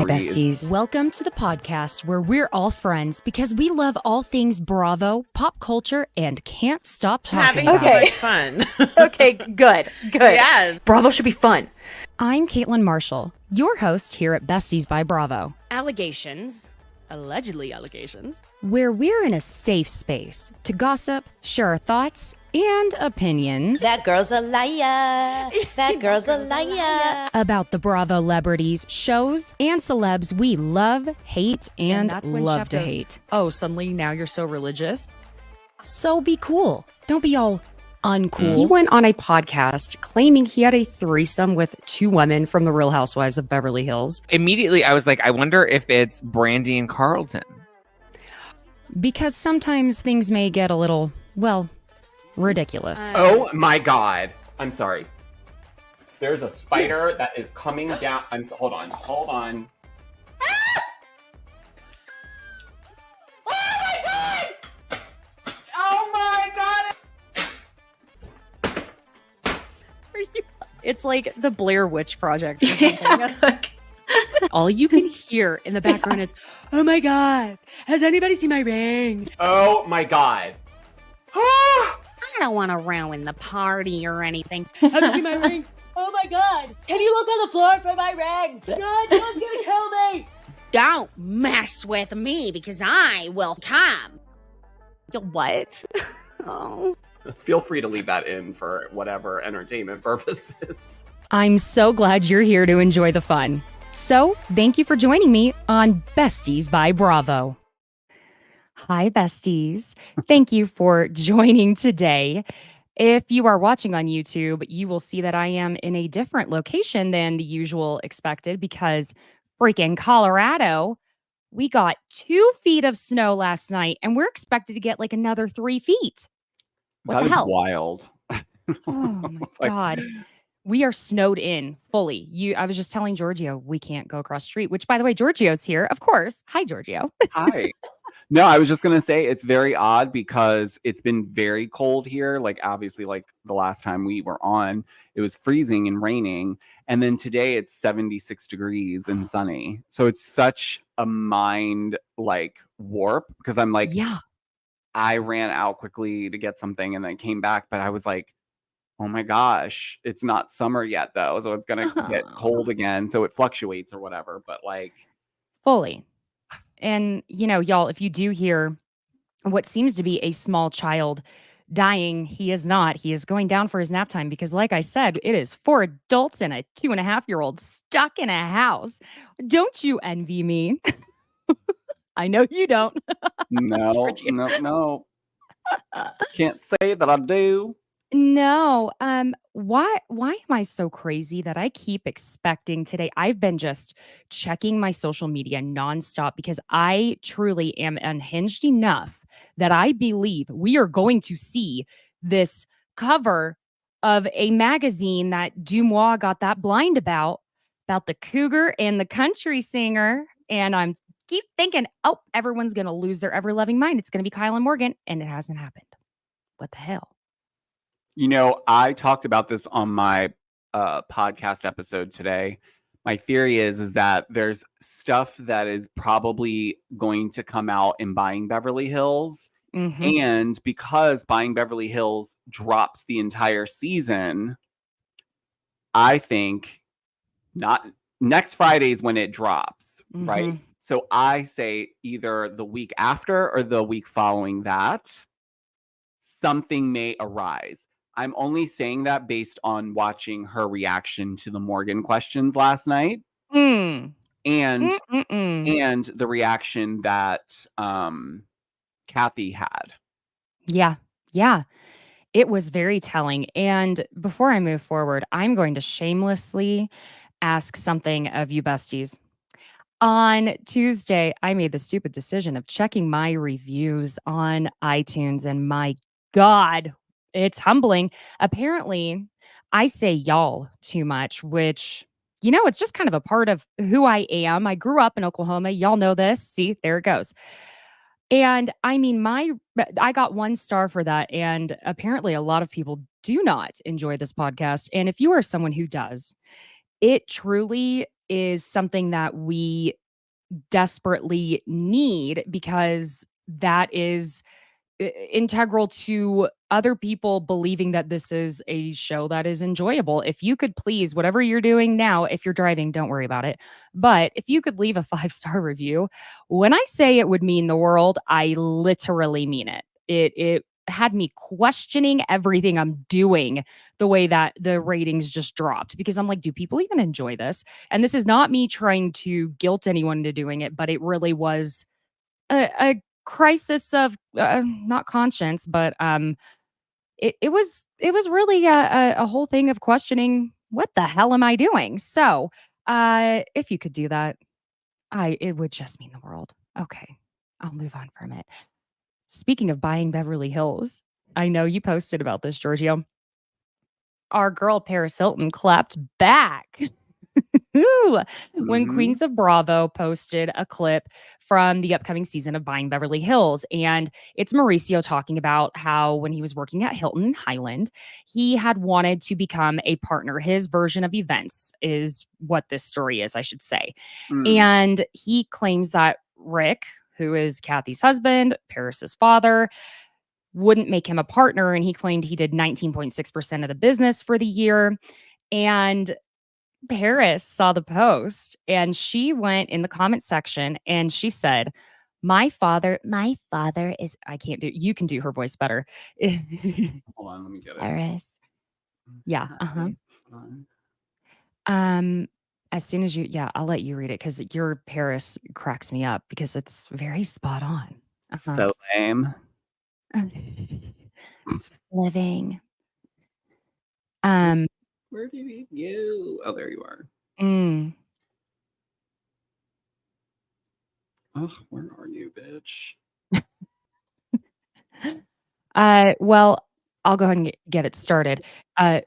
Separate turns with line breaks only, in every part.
Besties. Welcome to the podcast where we're all friends because we love all things Bravo, pop culture, and can't stop talking
having so much fun.
Okay, good.
Yes.
Bravo should be fun.
I'm Caitlin Marshall, your host here at Besties by Bravo,
Allegedly allegations,
where we're in a safe space to gossip, share our thoughts, and opinions.
That girl's a liar. That girl's a liar.
About the Bravo celebrities, shows, and celebs we love, hate, and
that's when
love
Chef
to
goes,
hate.
oh, suddenly now you're so religious?
So be cool. Don't be all uncool.
He went on a podcast claiming he had a threesome with two women from the Real Housewives of Beverly Hills.
Immediately, I was like, I wonder if it's Brandy and Carlton.
Because sometimes things may get a little, well, ridiculous.
Oh my God. I'm sorry. There's a spider that is coming down. Hold on. Ah! Oh my God!
It's like the Blair Witch Project or something. All you can hear in the background is, oh my God, has anybody seen my ring?
Oh my God.
I don't want to ruin the party or anything.
Have you seen my ring? Oh my God, can you look on the floor for my ring? God, someone's gonna kill me.
Don't mess with me because I will come.
What? Oh.
Feel free to leave that in for whatever entertainment purposes.
I'm so glad you're here to enjoy the fun. So, thank you for joining me on Besties by Bravo. Hi, besties. Thank you for joining today. If you are watching on YouTube, you will see that I am in a different location than the usual expected because freaking Colorado, we got 2 feet of snow last night and we're expected to get like another 3 feet. What the hell?
Wild.
Oh my God. We are snowed in fully. I was just telling Georgio we can't go across the street, which by the way, Georgio's here. Of course. Hi, Georgio.
Hi. No, I was just going to say it's very odd because it's been very cold here. Like obviously like the last time we were on, it was freezing and raining. And then today it's 76 degrees and sunny. So it's such a mind like warp because I'm like,
Yeah.
I ran out quickly to get something and then came back. But I was like, oh my gosh, it's not summer yet though. So it's going to get cold again. So it fluctuates or whatever. But like
Fully. And, you know, y'all, if you do hear what seems to be a small child dying, he is not. He is going down for his nap time because, like I said, it is 4 adults and a 2.5-year-old stuck in a house. Don't you envy me? I know you don't.
No. Can't say that I do.
No. Why am I so crazy that I keep expecting today? I've been just checking my social media nonstop because I truly am unhinged enough that I believe we are going to see this cover of a magazine that Dumois got that blind about the cougar and the country singer. And I'm keep thinking, oh, everyone's going to lose their ever-loving mind. It's going to be Kyle and Morgan. And it hasn't happened. What the hell?
You know, I talked about this on my podcast episode today. My theory is that there's stuff that is probably going to come out in Buying Beverly Hills.
Mm-hmm.
And because Buying Beverly Hills drops the entire season, I think not next Friday is when it drops, right? So I say either the week after or the week following that, something may arise. I'm only saying that based on watching her reaction to the Morgan questions last night. And the reaction that Kathy had.
Yeah. It was very telling. And before I move forward, I'm going to shamelessly ask something of you besties. On Tuesday, I made the stupid decision of checking my reviews on iTunes, and my God, it's humbling. Apparently, I say y'all too much, which, you know, it's just kind of a part of who I am. I grew up in Oklahoma. Y'all know this. See, there it goes. And I mean, I got 1 star for that. And apparently a lot of people do not enjoy this podcast. And if you are someone who does, it truly is something that we desperately need because that is integral to other people believing that this is a show that is enjoyable. If you could please, whatever you're doing now, if you're driving, don't worry about it. But if you could leave a 5-star review, when I say it would mean the world, I literally mean it. It had me questioning everything I'm doing the way that the ratings just dropped because I'm like, do people even enjoy this? And this is not me trying to guilt anyone into doing it, but it really was a crisis of not conscience, but it was really a whole thing of questioning what the hell am I doing? So if you could do that, it would just mean the world. Okay, I'll move on from it. Speaking of buying Beverly Hills, I know you posted about this, Giorgio. Our girl Paris Hilton clapped back. When Queens of Bravo posted a clip from the upcoming season of Buying Beverly Hills. And it's Mauricio talking about how when he was working at Hilton Highland, he had wanted to become a partner. His version of events is what this story is, I should say. And he claims that Rick, who is Kathy's husband, Paris's father, wouldn't make him a partner. And he claimed he did 19.6% of the business for the year. And Paris saw the post and she went in the comment section and she said, my father is, I can't do, you can do her voice better.
Hold on, let me get it.
Paris. Yeah. As soon as yeah, I'll let you read it because your Paris cracks me up because it's very spot on.
So lame.
Living.
Where did you? Oh, there you are. Oh, where are you, bitch?
Well, I'll go ahead and get it started.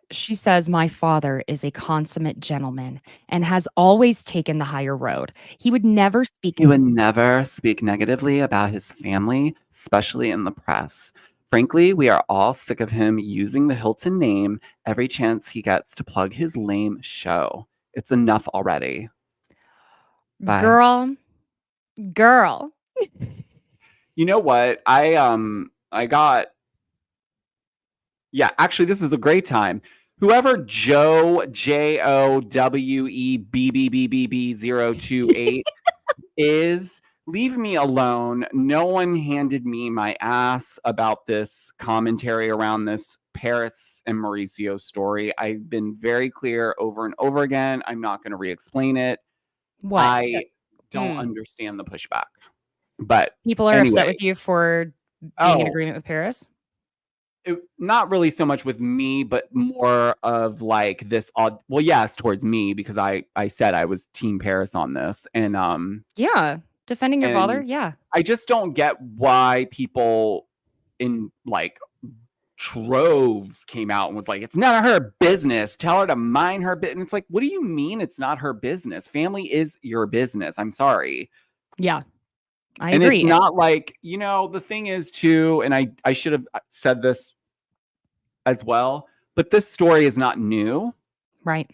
She says, my father is a consummate gentleman and has always taken the higher road. He would never speak.
He would never speak negatively about his family, especially in the press. Frankly, we are all sick of him using the Hilton name every chance he gets to plug his lame show. It's enough already. Bye.
Girl.
You know what? I got. Yeah, actually, this is a great time. Whoever Joe JOWEBBBBB028 is, leave me alone. No one handed me my ass about this commentary around this Paris and Mauricio story. I've been very clear over and over again. I'm not going to re-explain it.
What?
I don't understand the pushback. But
people are upset with you for being in agreement with Paris?
Not really so much with me, but more of like this odd. Well, yes, towards me because I said I was Team Paris on this, and
yeah, defending your father. Yeah,
I just don't get why people in like troves came out and was like, it's none of her business. Tell her to mind her business. And it's like, what do you mean it's not her business? Family is your business. I'm sorry.
Yeah, I agree.
It's not like, the thing is too, and I should have said this as well, but this story is not new.
Right.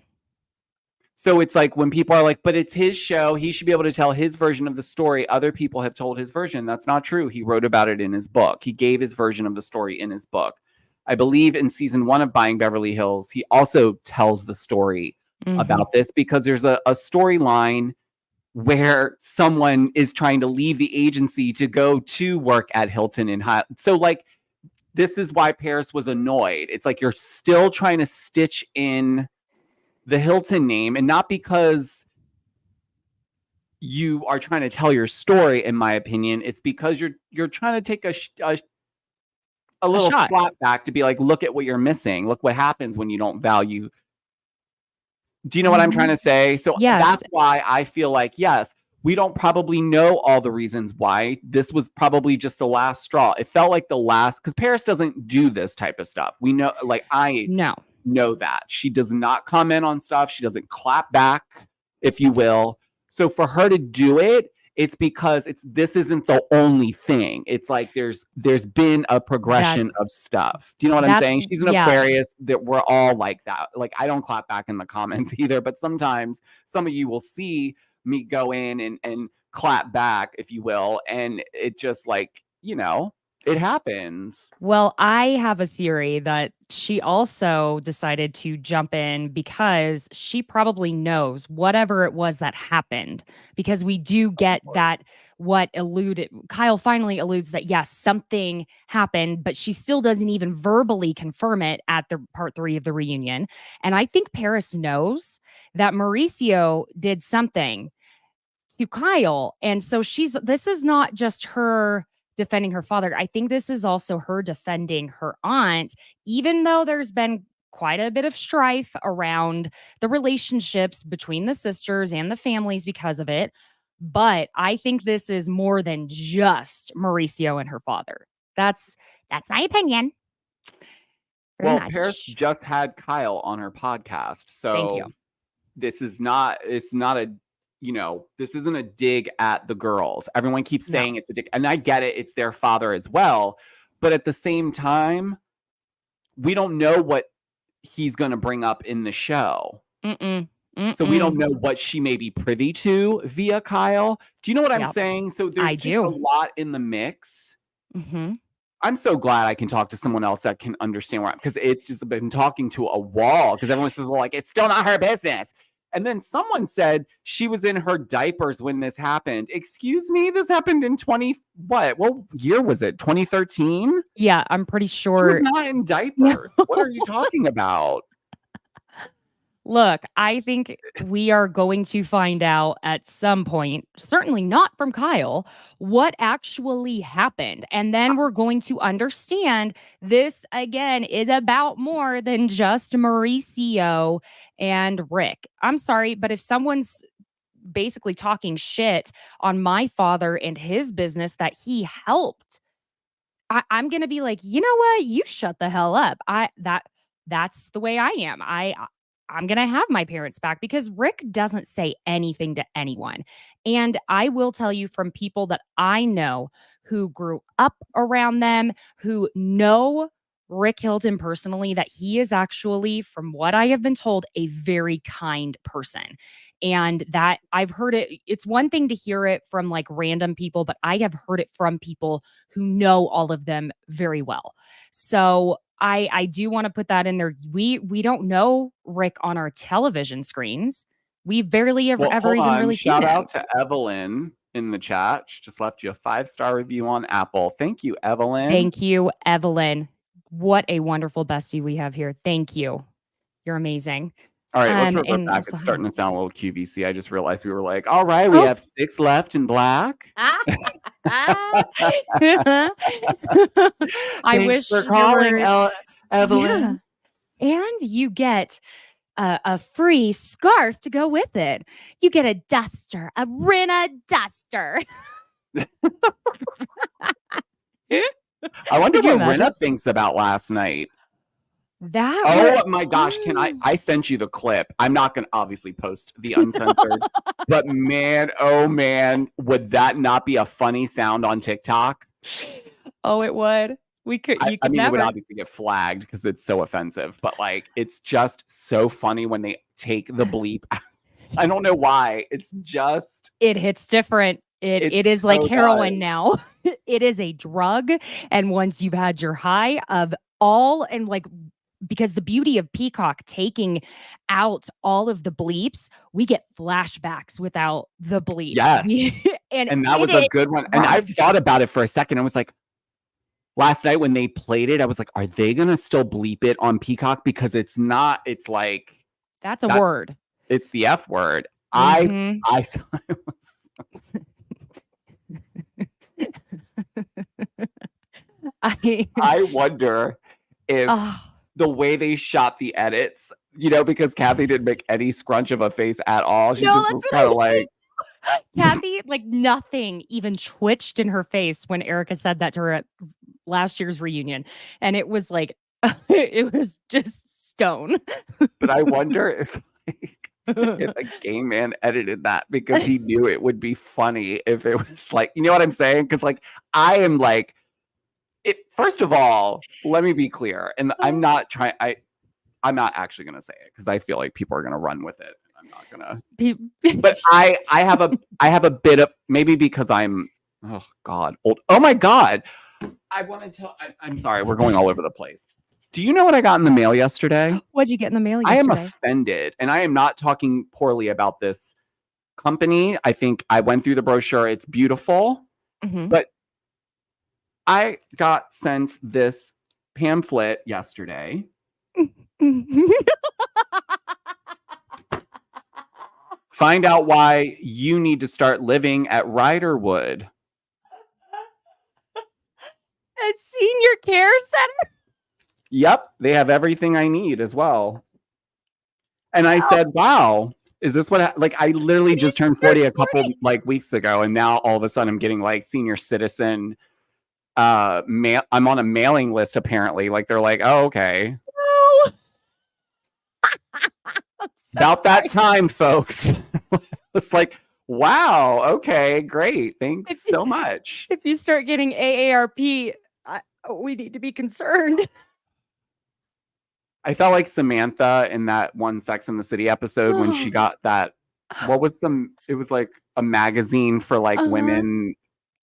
So it's like when people are like, but it's his show, he should be able to tell his version of the story. Other people have told his version. That's not true. He wrote about it in his book. He gave his version of the story in his book. I believe in season 1 of Buying Beverly Hills, he also tells the story about this because there's a storyline where someone is trying to leave the agency to go to work at Hilton in so like, this is why Paris was annoyed. It's like you're still trying to stitch in the Hilton name, and not because you are trying to tell your story, in my opinion. It's because you're trying to take a little slap back to be like, look at what you're missing. Look what happens when you don't value. Do you know what I'm trying to say? So that's why I feel like, yes, we don't probably know all the reasons why. This was probably just the last straw. It felt like the last, because Paris doesn't do this type of stuff. We know, like I know that. She does not comment on stuff. She doesn't clap back, if you will. So for her to do it, it's because this isn't the only thing. It's like there's been a progression of stuff. Do you know what I'm saying? She's an Aquarius, that we're all like that. Like, I don't clap back in the comments either, but sometimes some of you will see me go in and clap back, if you will, and it just like, it happens.
Well, I have a theory that she also decided to jump in because she probably knows whatever it was that happened. Because we do get that Kyle finally alludes that yes, something happened, but she still doesn't even verbally confirm it at the part 3 of the reunion. And I think Paris knows that Mauricio did something to Kyle. And so this is not just her defending her father. I think this is also her defending her aunt, even though there's been quite a bit of strife around the relationships between the sisters and the families because of it. But I think this is more than just Mauricio and her father. That's my opinion.
Well, Paris just had Kyle on her podcast. So
thank you.
This isn't a dig at the girls. Everyone keeps saying it's a dig, and I get it. It's their father as well. But at the same time, we don't know what he's going to bring up in the show. So we don't know what she may be privy to via Kyle. Do you know what I'm saying? So there's just a lot in the mix. I'm so glad I can talk to someone else that can understand because it's just been talking to a wall because everyone says like, it's still not her business. And then someone said she was in her diapers when this happened. Excuse me, this happened in what year was it? 2013?
Yeah, I'm pretty sure.
She was not in diapers. What are you talking about?
Look, I think we are going to find out at some point, certainly not from Kyle, what actually happened. And then we're going to understand this, again, is about more than just Mauricio and Rick. I'm sorry, but if someone's basically talking shit on my father and his business that he helped, I'm going to be like, you know what? You shut the hell up. That's the way I am. I'm going to have my parents back because Rick doesn't say anything to anyone. And I will tell you from people that I know who grew up around them, who know Rick Hilton personally, that he is actually, from what I have been told, a very kind person. And that I've heard it. It's one thing to hear it from like random people, but I have heard it from people who know all of them very well. So I do want to put that in there. We don't know Rick on our television screens. We barely ever even really
Shout
seen
out to Evelyn in the chat. She just left you a 5-star review on Apple. Thank you, Evelyn.
Thank you, Evelyn. What a wonderful bestie we have here. Thank you. You're amazing.
All right, let's revert back. It's starting to sound a little QVC. I just realized we were like, all right, we have 6 left in black.
I wish
for calling, Evelyn.
Yeah. And you get a free scarf to go with it. You get a duster, a Rinna duster.
I wonder what Rinna thinks about last night. My gosh, I sent you the clip. I'm not going to obviously post the uncensored, but man, oh man, would that not be a funny sound on TikTok?
Oh, it would.
I mean, it would obviously get flagged because it's so offensive, but like, it's just so funny when they take the bleep. I don't know why. It
hits different. It is like heroin now. It is a drug. And once you've had your high of because the beauty of Peacock taking out all of the bleeps, we get flashbacks without the bleeps.
Yes. and that was a good one. And I thought about it for a second. I was like, last night when they played it, I was like, are they going to still bleep it on Peacock? Because it's not, it's like.
That's a word.
It's the F word. I thought it was. I wonder if the way they shot the edits, because Kathy didn't make any scrunch of a face at all. She just was kind of like.
Kathy, like nothing even twitched in her face when Erica said that to her at last year's reunion. And it was like, it was just stone.
But I wonder if if a gay man edited that because he knew it would be funny if it was like, you know what I'm saying? Because like I am like, first of all, let me be clear, and I'm not actually gonna say it because I feel like people are gonna run with it. I'm not gonna. But I have a bit of, maybe because I'm old. Oh my God. I want to tell. I'm sorry. We're going all over the place. Do you know what I got in the mail yesterday?
What'd you get in the mail
I am
yesterday?
offended, and I am not talking poorly about this company. I think I went through the brochure. It's beautiful, but I got sent this pamphlet yesterday. Find out why you need to start living at Riderwood.
A senior care center?
Yep, they have everything I need as well. And I said, wow, is this what like I literally just turned 40 a couple like weeks ago, and now all of a sudden I'm getting like senior citizen I'm on a mailing list apparently. Like they're like, oh, okay.
No.
About that time, folks. It's like, wow, okay, great. Thanks so much.
If you start getting AARP, we need to be concerned.
I felt like Samantha in that one Sex and the City episode when she got that. What was it was like a magazine for like women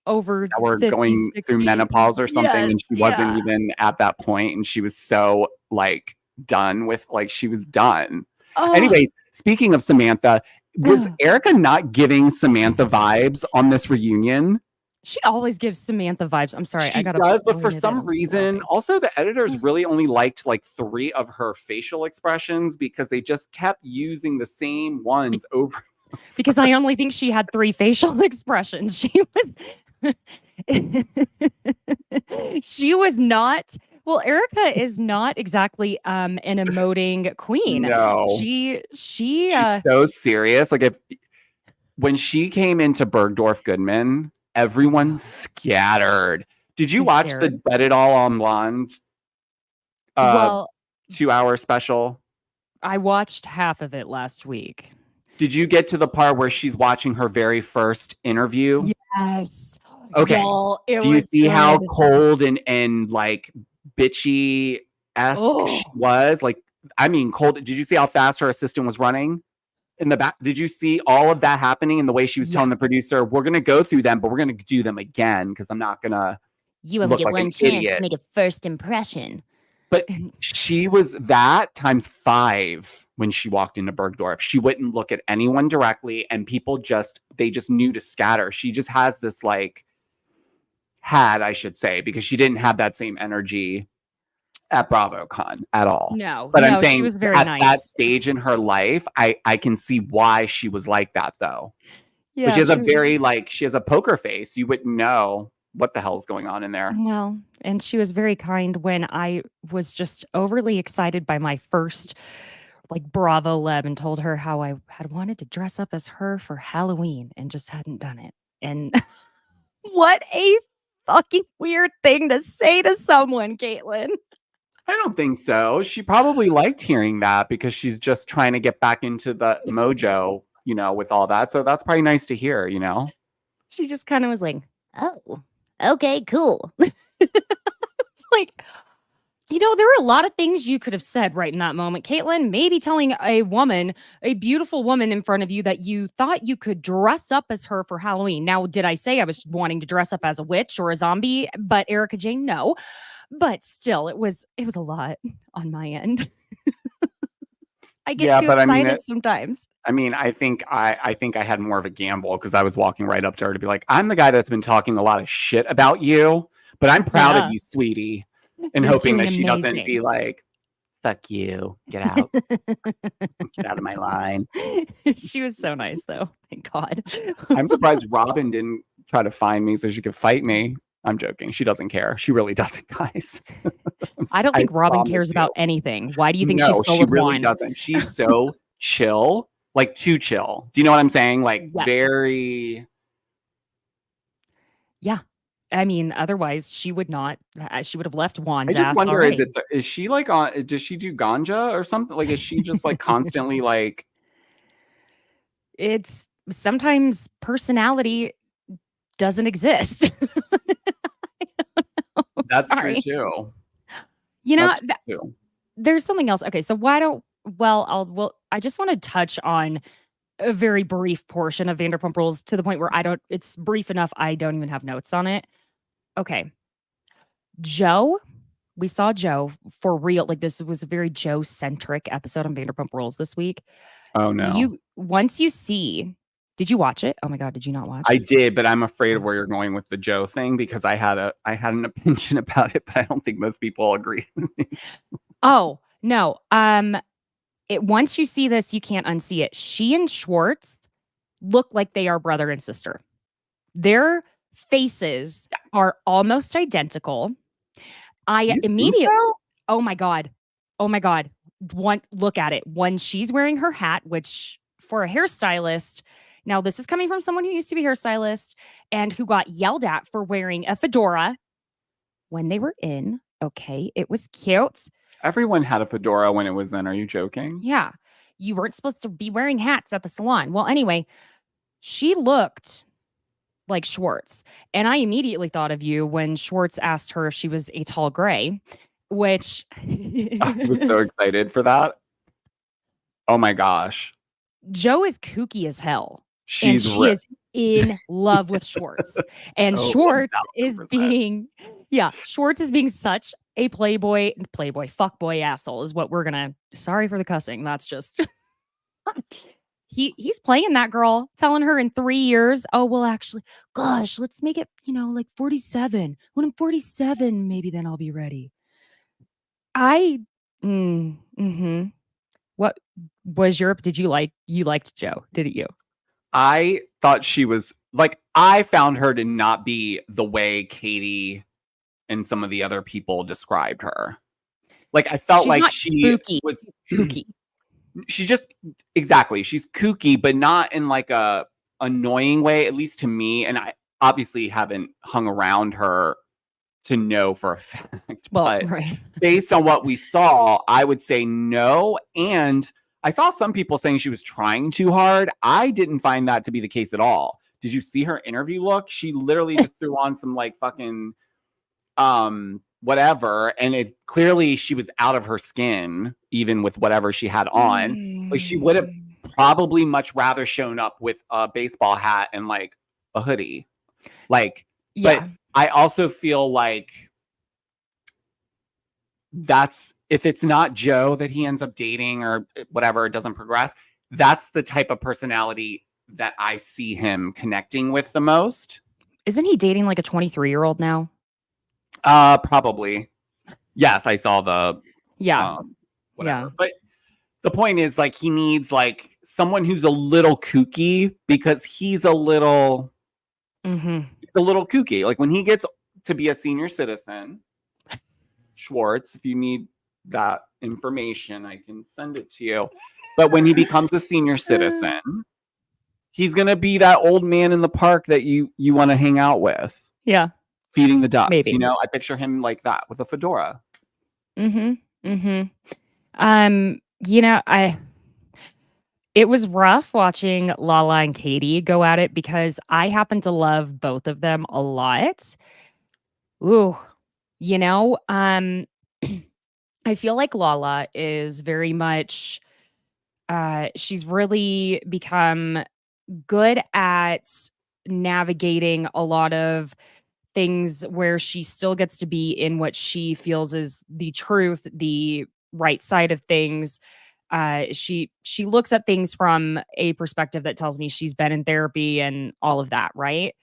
over
that were
50,
going
60.
through menopause or something, and she wasn't
yeah.
even at that point, and she was so like done with, like, she was done. Anyways, speaking of Samantha, was Erica not giving Samantha vibes on this reunion?
She always gives Samantha vibes. I'm sorry,
She
I gotta
does, but
point
for
it
some
out.
reason, also the editors really only liked like 3 of her facial expressions because they just kept using the same ones over.
Because I only think she had 3 facial expressions. She was not. Well, Erica is not exactly an emoting queen.
No.
She's
so serious. Like when she came into Bergdorf Goodman, everyone scattered. Did you watch the Bet It All on Blonde 2-hour special?
I watched half of it last week.
Did you get to the part where she's watching her very first interview?
Yes.
Okay.
Y'all,
do you see how cold and like bitchy-esque she was? Like, I mean, cold. Did you see how fast her assistant was running in the back? Did you see all of that happening in the way she was telling the producer, we're going to go through them, but we're going to do them again because I'm not going to
only get one chance to make a first impression.
But she was that times 5 when she walked into Bergdorf. She wouldn't look at anyone directly, and people they just knew to scatter. She just has this like, I should say, because she didn't have that same energy at BravoCon at all.
No,
but I'm saying
she was very
at
nice.
that stage in her life, I can see why she was like that though. Yeah, but she has she has a poker face. You wouldn't know what the hell's going on in there.
No, and she was very kind when I was just overly excited by my first like Bravo Leb and told her how I had wanted to dress up as her for Halloween and just hadn't done it. And what a fucking weird thing to say to someone, Caitlin.
I don't think so. She probably liked hearing that because she's just trying to get back into the mojo, with all that. So that's probably nice to hear,
She just kind of was like,
oh, okay, cool.
It's like, there were a lot of things you could have said right in that moment, Caitlin. Maybe telling a beautiful woman in front of you that you thought you could dress up as her for Halloween. Now, did I say I was wanting to dress up as a witch or a zombie? But Erica Jane, no. But still, it was a lot on my end. I get too excited sometimes.
I mean, I think I had more of a gamble because I was walking right up to her to be like, I'm the guy that's been talking a lot of shit about you, but I'm proud of you, sweetie. And
You're
hoping that she
doing
doesn't be like, fuck you, get out. Get out of my line.
She was so nice though. Thank God.
I'm surprised Robin didn't try to find me so she could fight me. I'm joking. She doesn't care. She really doesn't, guys.
I don't think Robin cares about anything. Why do you think she's so
she really doesn't. She's so chill, like too chill. Do you know what I'm saying? Like very.
Yeah. I mean, otherwise she would not. She would have left Juan's.
I just wonder,
already.
is she like on? Does she do ganja or something? Like, is she just like constantly like
it's sometimes personality doesn't exist.
That's true
Sorry.
too.
You know,
That's true too.
there's something else. Okay, so why don't I just want to touch on a very brief portion of Vanderpump Rules to the point where it's brief enough I don't even have notes on it. Okay. Joe, we saw Joe for real. Like this was a very Joe-centric episode on Vanderpump Rules this week.
Oh no.
Once you see, did you watch it? Oh my God, did you not watch?
I did, but I'm afraid of where you're going with the Joe thing because I had an opinion about it, but I don't think most people agree with me.
Oh, no. Once you see this, you can't unsee it. She and Schwartz look like they are brother and sister. Their faces are almost identical. I
You think
immediately,
so?
oh my God. Oh my God. Look at it. When she's wearing her hat, which for a hairstylist, now this is coming from someone who used to be a hairstylist and who got yelled at for wearing a fedora when they were in. Okay, it was cute.
Everyone had a fedora when it was in. Are you joking?
Yeah. You weren't supposed to be wearing hats at the salon. Well, anyway, she looked like Schwartz. And I immediately thought of you when Schwartz asked her if she was a tall gray, which
I was so excited for that. Oh my gosh.
Joe is kooky as hell.
She's
and she is in love with Schwartz. And
Totally,
Schwartz is
1000%.
Schwartz is being such a fuckboy asshole is what we're gonna, sorry for the cussing. That's just, he's playing that girl, telling her in 3 years, oh, well, actually, gosh, let's make it, like 47. When I'm 47, maybe then I'll be ready. What was you liked Joe, didn't you?
I thought she was like, I found her to not be the way Katie and some of the other people described her. Like I felt
She's
like
not
she
spooky.
was
Kooky.
She just exactly. She's kooky, but not in like a annoying way, at least to me. And I obviously haven't hung around her to know for a fact.
Well,
but
right.
based on what we saw, I would say no. And I saw some people saying she was trying too hard. I didn't find that to be the case at all. Did you see her interview look? She literally just threw on some like fucking whatever, and it clearly she was out of her skin even with whatever she had on. Like she would have probably much rather shown up with a baseball hat and like a hoodie. Like,
yeah.
But I also feel like that's, if it's not Joe that he ends up dating or whatever, it doesn't progress, that's the type of personality that I see him connecting with the most.
Isn't he dating like a 23-year-old now?
Probably. Yes, I saw the whatever.
Yeah.
But the point is like he needs like someone who's a little kooky because he's a little kooky. Like when he gets to be a senior citizen, Schwartz, if you need that information, I can send it to you. But when he becomes a senior citizen, he's gonna be that old man in the park that you want to hang out with.
Yeah.
Feeding the ducks.
Maybe.
You know, I picture him like that with a fedora.
It was rough watching Lala and Katie go at it because I happen to love both of them a lot. Ooh, I feel like Lala is very much, she's really become good at navigating a lot of things where she still gets to be in what she feels is the truth, the right side of things. She looks at things from a perspective that tells me she's been in therapy and all of that, right?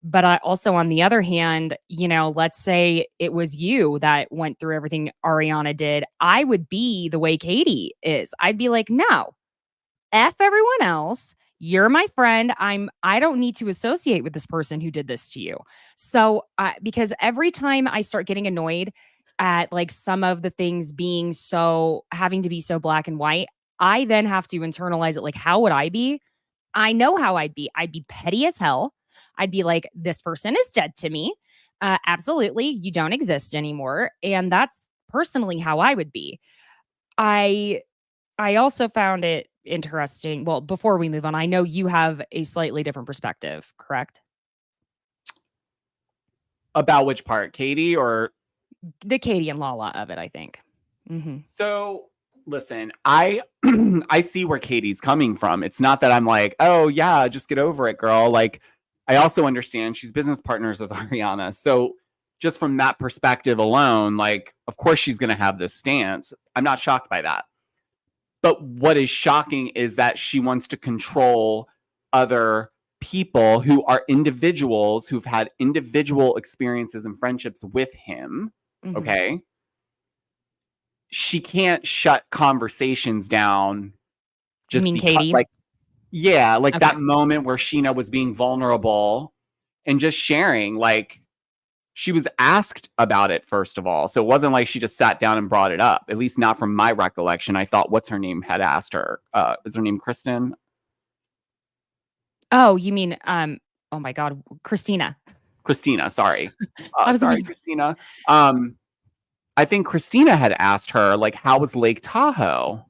But I also, on the other hand, let's say it was you that went through everything Ariana did. I would be the way Katie is. I'd be like, no, F everyone else. You're my friend. I don't need to associate with this person who did this to you. So, because every time I start getting annoyed at like some of the things having to be so black and white, I then have to internalize it. Like, how would I be? I know how I'd be. I'd be petty as hell. I'd be like, this person is dead to me. Absolutely. You don't exist anymore. And that's personally how I would be. I also found it interesting. Well, before we move on, I know you have a slightly different perspective, correct?
About which part, Katie or
The Katie and Lala of it, I think.
so? Listen, I I see where Katie's coming from. It's not that I'm like, oh yeah, just get over it, girl. Like, I also understand she's business partners with Ariana, so just from that perspective alone, like, of course she's going to have this stance. I'm not shocked by that. But what is shocking is that she wants to control other people who are individuals who've had individual experiences and friendships with him. Okay. She can't shut conversations down
You
just
mean
because,
Katie?
like, yeah, like
Okay.
that moment where Sheena was being vulnerable and just sharing, like, she was asked about it, first of all. So it wasn't like she just sat down and brought it up, at least not from my recollection. I thought, what's her name, had asked her. Is her name Kristen?
Oh, you mean, oh my God, Christina.
Christina, sorry.
I was
Sorry,
like,
Christina. I think Christina had asked her, like, how was Lake Tahoe?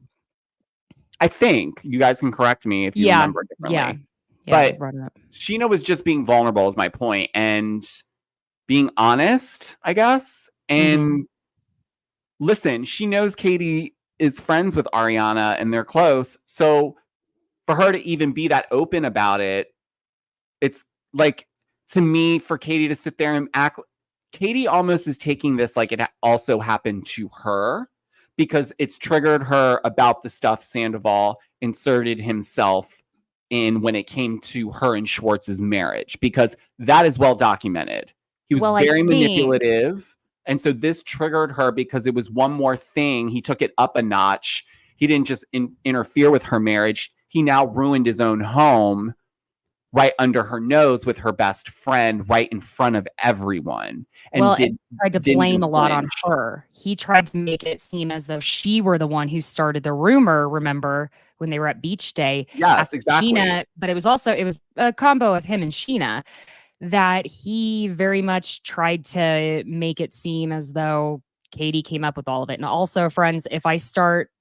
I think. You guys can correct me if you
yeah,
remember
yeah,
differently.
they
But
brought it up.
Sheena was just being vulnerable is my point, and being honest, I guess. And listen, she knows Katie is friends with Ariana and they're close. So for her to even be that open about it, it's like, to me, for Katie to sit there and act, Katie almost is taking this like it also happened to her, because it's triggered her about the stuff Sandoval inserted himself in when it came to her and Schwartz's marriage, because that is well documented. He was
Well, I
very
think
manipulative. And so this triggered her because it was one more thing. He took it up a notch. He didn't just interfere with her marriage. He now ruined his own home right under her nose with her best friend right in front of everyone, and
well, and he tried to
didn't even
blame a lot on
flinch.
her. He tried to make it seem as though she were the one who started the rumor, remember, when they were at beach day
Yes,
after
exactly.
Sheena, but it was a combo of him and Sheena, that he very much tried to make it seem as though Katie came up with all of it. And also, friends, if I start,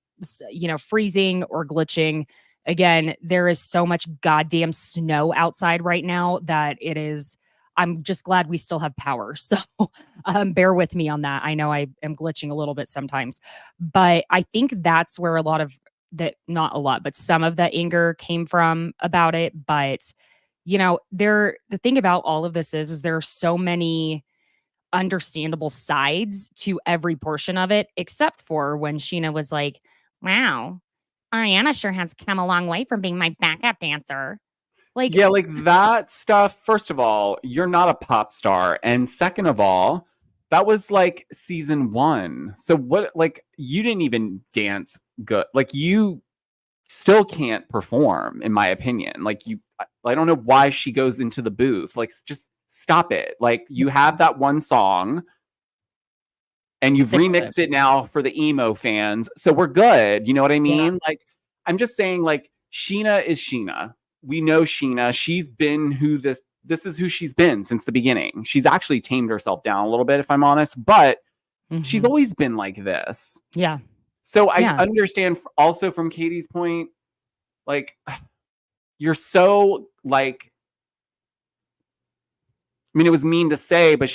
freezing or glitching, again, there is so much goddamn snow outside right now that it is. I'm just glad we still have power. So bear with me on that. I know I am glitching a little bit sometimes, but I think that's where a lot of that, not a lot, but some of that anger came from about it. But the thing about all of this is there are so many understandable sides to every portion of it, except for when Sheena was like, wow, Ariana sure has come a long way from being my backup dancer. Like,
Yeah, like that stuff. First of all, you're not a pop star. And second of all, that was like season 1. So what, like, you didn't even dance good. Like, you still can't perform, in my opinion. Like, I don't know why she goes into the booth. Like, just stop it. Like, you have that one song and you've
stick with it.
remixed it now for the emo fans. So we're good. You know what I
Yeah.
mean? Like, I'm just saying, like, Sheena is Sheena. We know Sheena. She's been this is who she's been since the beginning. She's actually tamed herself down a little bit, if I'm honest, but she's
Mhm.
always been like this.
Yeah.
So I
Yeah.
understand also from Katie's point, like, you're so, like, I mean, it was mean to say, but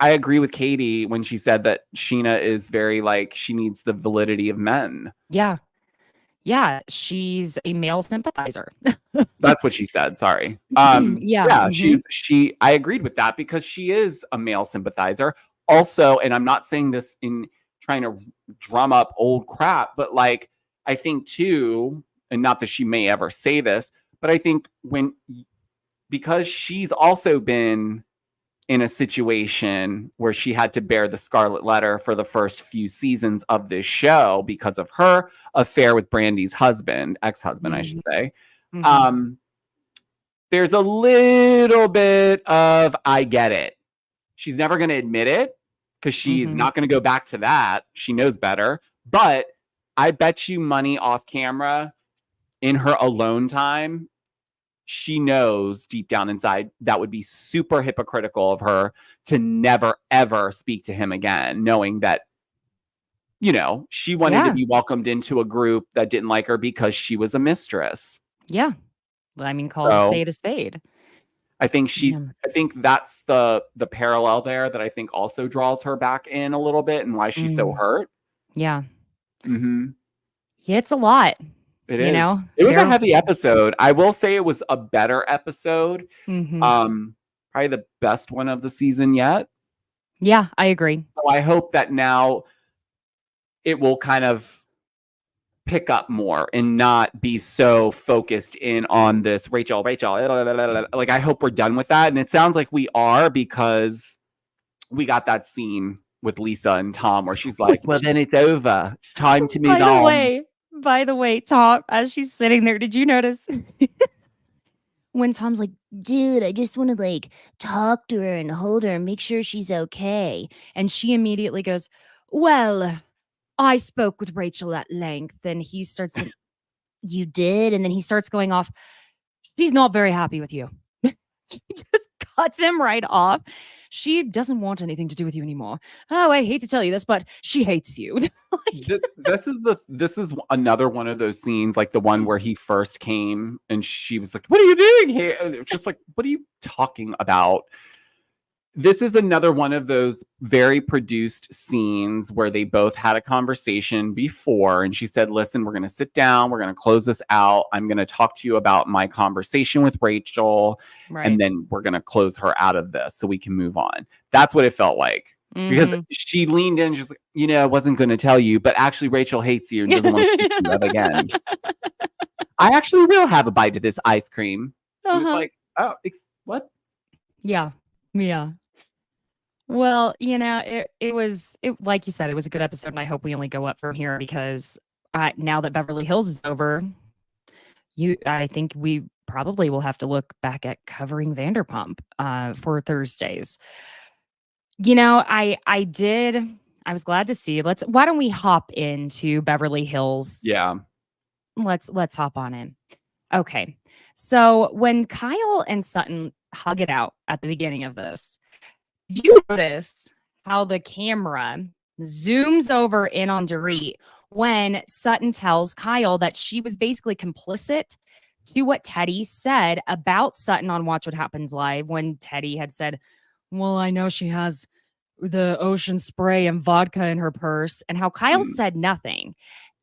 I agree with Katie when she said that Sheena is very, like, she needs the validity of men.
Yeah. Yeah. She's a male sympathizer.
That's what she said. Sorry.
Yeah.
Yeah,
Mhm.
I agreed with that because she is a male sympathizer. Also, and I'm not saying this in trying to drum up old crap, but, like, I think too, and not that she may ever say this, but I think because she's also been in a situation where she had to bear the scarlet letter for the first few seasons of this show because of her affair with Brandy's ex-husband, I should say.
Mhm.
There's a little bit of, I get it. She's never going to admit it because she's
Mhm.
not going to go back to that. She knows better. But I bet you money off camera, in her alone time, she knows deep down inside that would be super hypocritical of her to never, ever speak to him again, knowing that, you know, she wanted to be welcomed into a group that didn't like her because she was a mistress.
Yeah. Well, I mean, call a
So
spade a spade.
I think
Yeah.
I think that's the parallel there that I think also draws her back in a little bit and why she's so hurt.
Yeah.
Mm-hmm.
Yeah, it's a lot.
It
you
is.
know?
It was a
They're
heavy episode. I will say it was a better episode.
Mhm.
Probably the best one of the season yet.
Yeah, I agree.
So I hope that now it will kind of pick up more and not be so focused in on this Rachel. Like, I hope we're done with that. And it sounds like we are, because we got that scene with Lisa and Tom where she's like, well, then it's over. It's time to move on.
By the way, Tom, as she's sitting there, did you notice when Tom's like, dude, I just want to like talk to her and hold her and make sure she's okay. And she immediately goes, well, I spoke with Rachel at length. And he starts saying, you did? And then he starts going off, she's not very happy with you. She just cuts him right off. She doesn't want anything to do with you anymore. Oh, I hate to tell you this, but she hates you.
This is another one of those scenes, like the one where he first came and she was like, what are you doing here? And it's just like, what are you talking about? This is another one of those very produced scenes where they both had a conversation before. And she said, listen, we're going to sit down. We're going to close this out. I'm going to talk to you about my conversation with Rachel.
Right.
And then we're going to close her out of this so we can move on. That's what it felt like. Because she leaned in, just like, you know, I wasn't going to tell you, but actually Rachel hates you and doesn't want to speak to you ever again. I actually will have a bite of this ice cream. And it's like, oh, what?
Yeah. Yeah. Well, you know, it was like you said, it was a good episode, and I hope we only go up from here because now that Beverly Hills is over, I think we probably will have to look back at covering Vanderpump for Thursdays. You know, I was glad to see. Why don't we hop into Beverly Hills?
Yeah.
Let's hop on in. Okay. So when Kyle and Sutton hug it out at the beginning of this, did you notice how the camera zooms over in on Dorit when Sutton tells Kyle that she was basically complicit to what Teddy said about Sutton on Watch What Happens Live, when Teddy had said, well, I know she has the ocean spray and vodka in her purse, and how Kyle said nothing.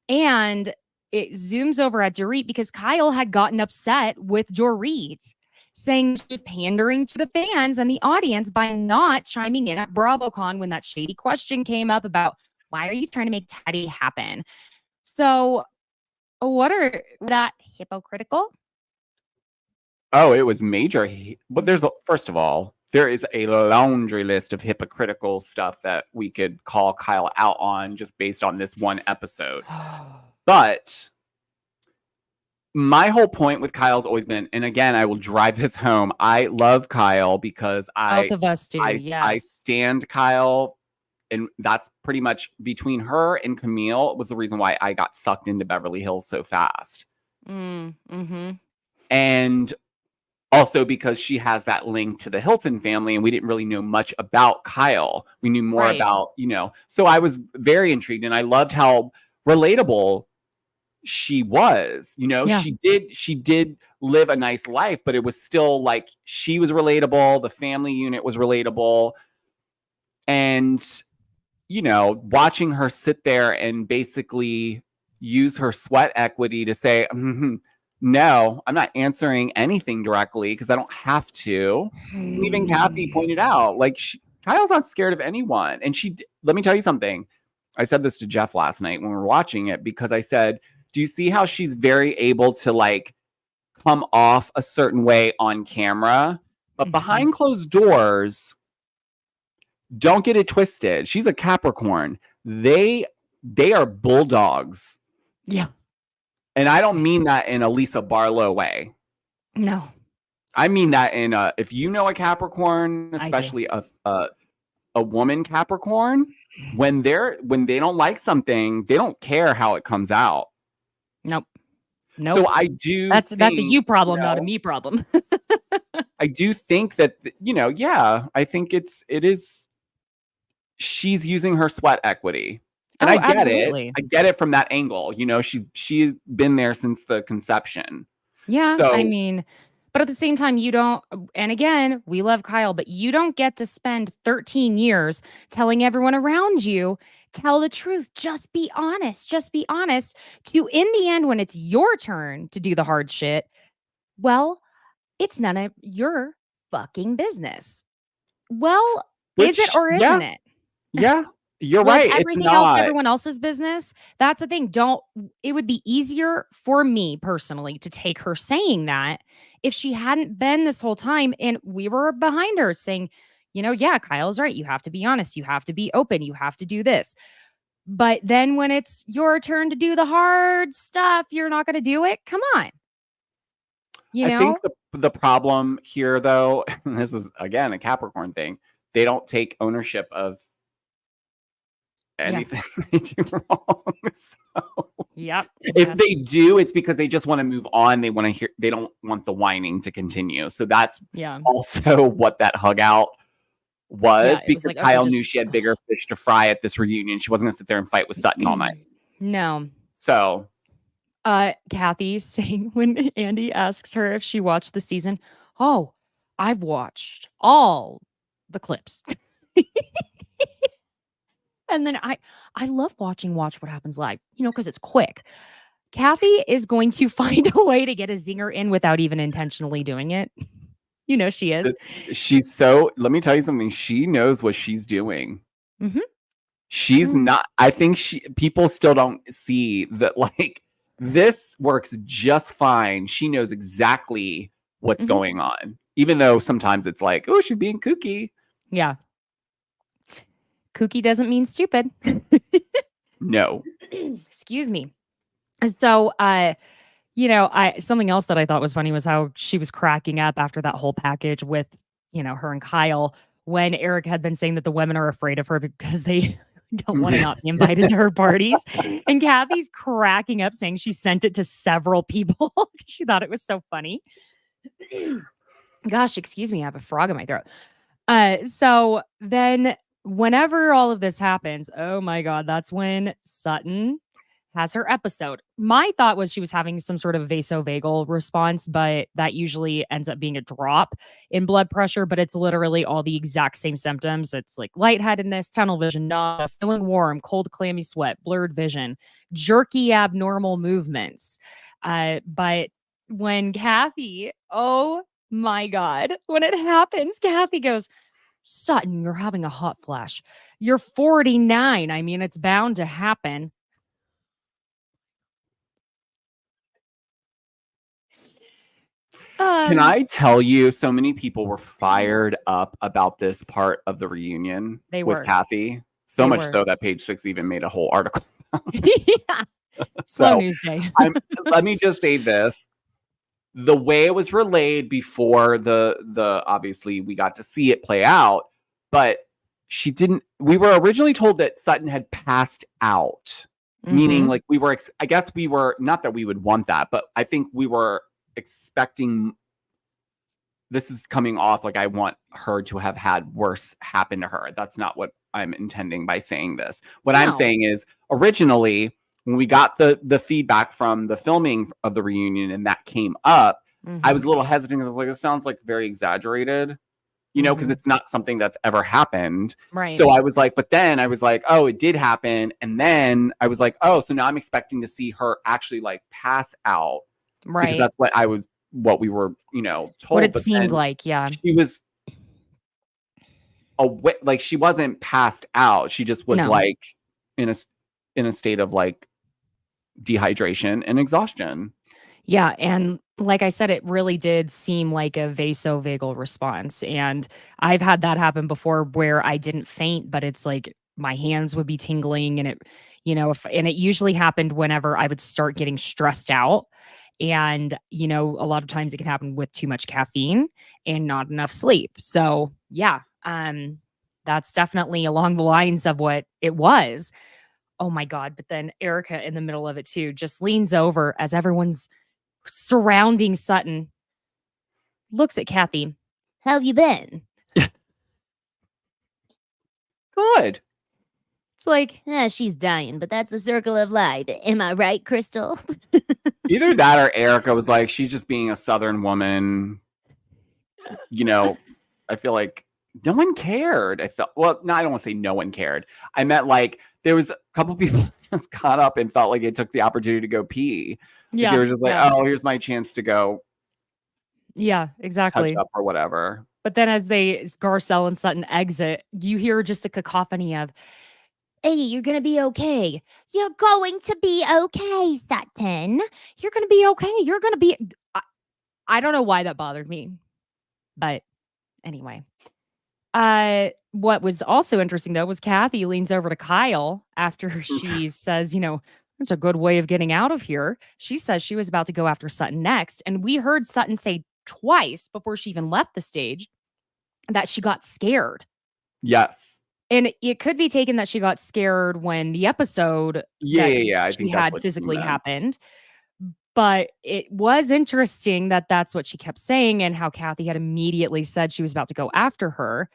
And it zooms over at Dorit because Kyle had gotten upset with Dorit, saying she's pandering to the fans and the audience by not chiming in at BravoCon when that shady question came up about why are you trying to make Teddy happen? So that hypocritical?
Oh, it was major. But first of all, there is a laundry list of hypocritical stuff that we could call Kyle out on just based on this one episode. But my whole point with Kyle's always been, and again, I will drive this home. I love Kyle because
both of us do.
I stand Kyle, and that's pretty much between her and Camille was the reason why I got sucked into Beverly Hills so fast. And also because she has that link to the Hilton family, and we didn't really know much about Kyle. We knew more about, you know, so I was very intrigued, and I loved how relatable she was. You know, she did live a nice life, but it was still like she was relatable, the family unit was relatable. And, you know, watching her sit there and basically use her sweat equity to say, no, I'm not answering anything directly because I don't have to. And even Kathy pointed out, like, Kyle's not scared of anyone. And let me tell you something. I said this to Jeff last night when we were watching it, because I said, do you see how she's very able to like come off a certain way on camera, but behind closed doors, don't get it twisted. She's a Capricorn. They are bulldogs.
Yeah.
And I don't mean that in a Lisa Barlow way.
No.
I mean that in if you know a Capricorn, especially a woman Capricorn, when they don't like something, they don't care how it comes out.
Nope.
So I do.
That's a you problem, not a me problem.
I do think that I think it is. She's using her sweat equity, And
Oh,
I get it.
absolutely.
I get it from that angle. You know, she's been there since the conception.
Yeah, I
So
mean, but at the same time, you don't, and again, we love Kyle, but you don't get to spend 13 years telling everyone around you, tell the truth. Just be honest. Just be honest. To in the end, when it's your turn to do the hard shit, well, it's none of your fucking business. Well, is it
which
or isn't it?
yeah, you're
Well, is
right. It's
everything else
not.
everyone else's business? That's the thing. It would be easier for me personally to take her saying that if she hadn't been this whole time and we were behind her saying, yeah, Kyle's right. You have to be honest. You have to be open. You have to do this. But then when it's your turn to do the hard stuff, you're not going to do it. Come on. You
I think
know?
the problem here, though, and this is again a Capricorn thing, they don't take ownership of
Yeah.
anything they do wrong. So
Yep.
if they do, it's because they just want to move on. They want to hear. They don't want the whining to continue. So that's
Yeah.
also what that hug out was,
Yeah, it was
because
like, okay,
Kyle
just
knew she had bigger fish to fry at this reunion. She wasn't going to sit there and fight with Sutton all night.
No.
So
Kathy saying when Andy asks her if she watched the season, oh, I've watched all the clips. And then I love watching Watch What Happens Live, because it's quick. Kathy is going to find a way to get a zinger in without even intentionally doing it. She is.
she's so. Let me tell you something. She knows what she's doing.
Mhm.
She's not. I think people still don't see that. Like, this works just fine. She knows exactly what's going on, even though sometimes it's like, oh, she's being kooky.
Yeah. Kooky doesn't mean stupid.
No.
Excuse me. So, something else that I thought was funny was how she was cracking up after that whole package with, her and Kyle, when Eric had been saying that the women are afraid of her because they don't want to not be invited to her parties. And Kathy's cracking up saying she sent it to several people. She thought it was so funny. Gosh, excuse me, I have a frog in my throat. So then whenever all of this happens, oh my God, that's when Sutton has her episode. My thought was she was having some sort of vasovagal response, but that usually ends up being a drop in blood pressure, but it's literally all the exact same symptoms. It's like lightheadedness, tunnel vision, nausea, feeling warm, cold, clammy sweat, blurred vision, jerky, abnormal movements. But when Kathy, oh my God, when it happens, Kathy goes, Sutton, you're having a hot flash. You're 49. I mean, it's bound to happen.
Can I tell you, so many people were fired up about this part of the reunion with Kathy. So much so that Page 6 even made a whole article.
Yeah. Slow news day.
Let me just say this. The way it was relayed before the obviously we got to see it play out, but we were originally told that Sutton had passed out, meaning like I guess we were, not that we would want that, but I think we were expecting, this is coming off like I want her to have had worse happen to her. That's not what I'm intending by saying this. What I'm saying is, originally, when we got the feedback from the filming of the reunion and that came up, I was a little hesitant because I was like, it sounds like very exaggerated, because it's not something that's ever happened.
Right.
So I was like, but then I was like, oh, it did happen. And then I was like, oh, so now I'm expecting to see her actually like pass out.
Right.
Because that's what we were, told.
What it seemed like, yeah.
She was like, she wasn't passed out. She just was like in a state of like dehydration and exhaustion.
Yeah, and like I said, it really did seem like a vasovagal response. And I've had that happen before where I didn't faint, but it's like my hands would be tingling and it, and it usually happened whenever I would start getting stressed out. And, a lot of times it can happen with too much caffeine and not enough sleep. So yeah, that's definitely along the lines of what it was. Oh my God. But then Erica in the middle of it too, just leans over as everyone's surrounding Sutton, looks at Kathy. How have you been?
Good.
It's like,
She's dying, but that's the circle of life. Am I right, Crystal?
Either that or Erica was like, she's just being a Southern woman. You know, I feel like no one cared. I felt, well, no, I don't want to say no one cared. I meant like there was a couple people just got up and felt like it took the opportunity to go pee. Like, they were just like, oh, here's my chance to go
yeah,
touch
exactly.
up or whatever.
But then as Garcelle and Sutton exit, you hear just a cacophony of,
Hey, you're gonna be okay. You're going to be okay, Sutton.
you're going to be okay. You're going to be. I don't know why that bothered me. But anyway. What was also interesting, though, was Kathy leans over to Kyle after she says, it's a good way of getting out of here. She says she was about to go after Sutton next. And we heard Sutton say twice before she even left the stage that she got scared.
Yes.
And it could be taken that she got scared when the episode
I
she
think
had physically happened. But it was interesting that that's what she kept saying and how Kathy had immediately said she was about to go after her.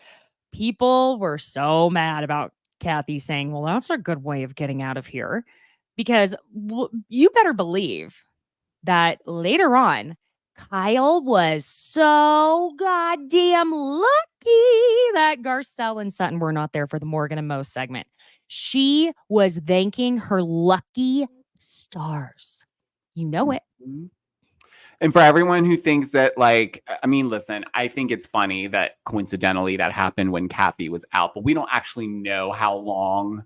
People were so mad about Kathy saying, well, that's a good way of getting out of here. Because you better believe that later on, Kyle was so goddamn lucky that Garcelle and Sutton were not there for the Morgan and Mo segment. She was thanking her lucky stars. You know it.
And for everyone who thinks that, like, I mean, listen, I think it's funny that coincidentally that happened when Kathy was out, but we don't actually know how long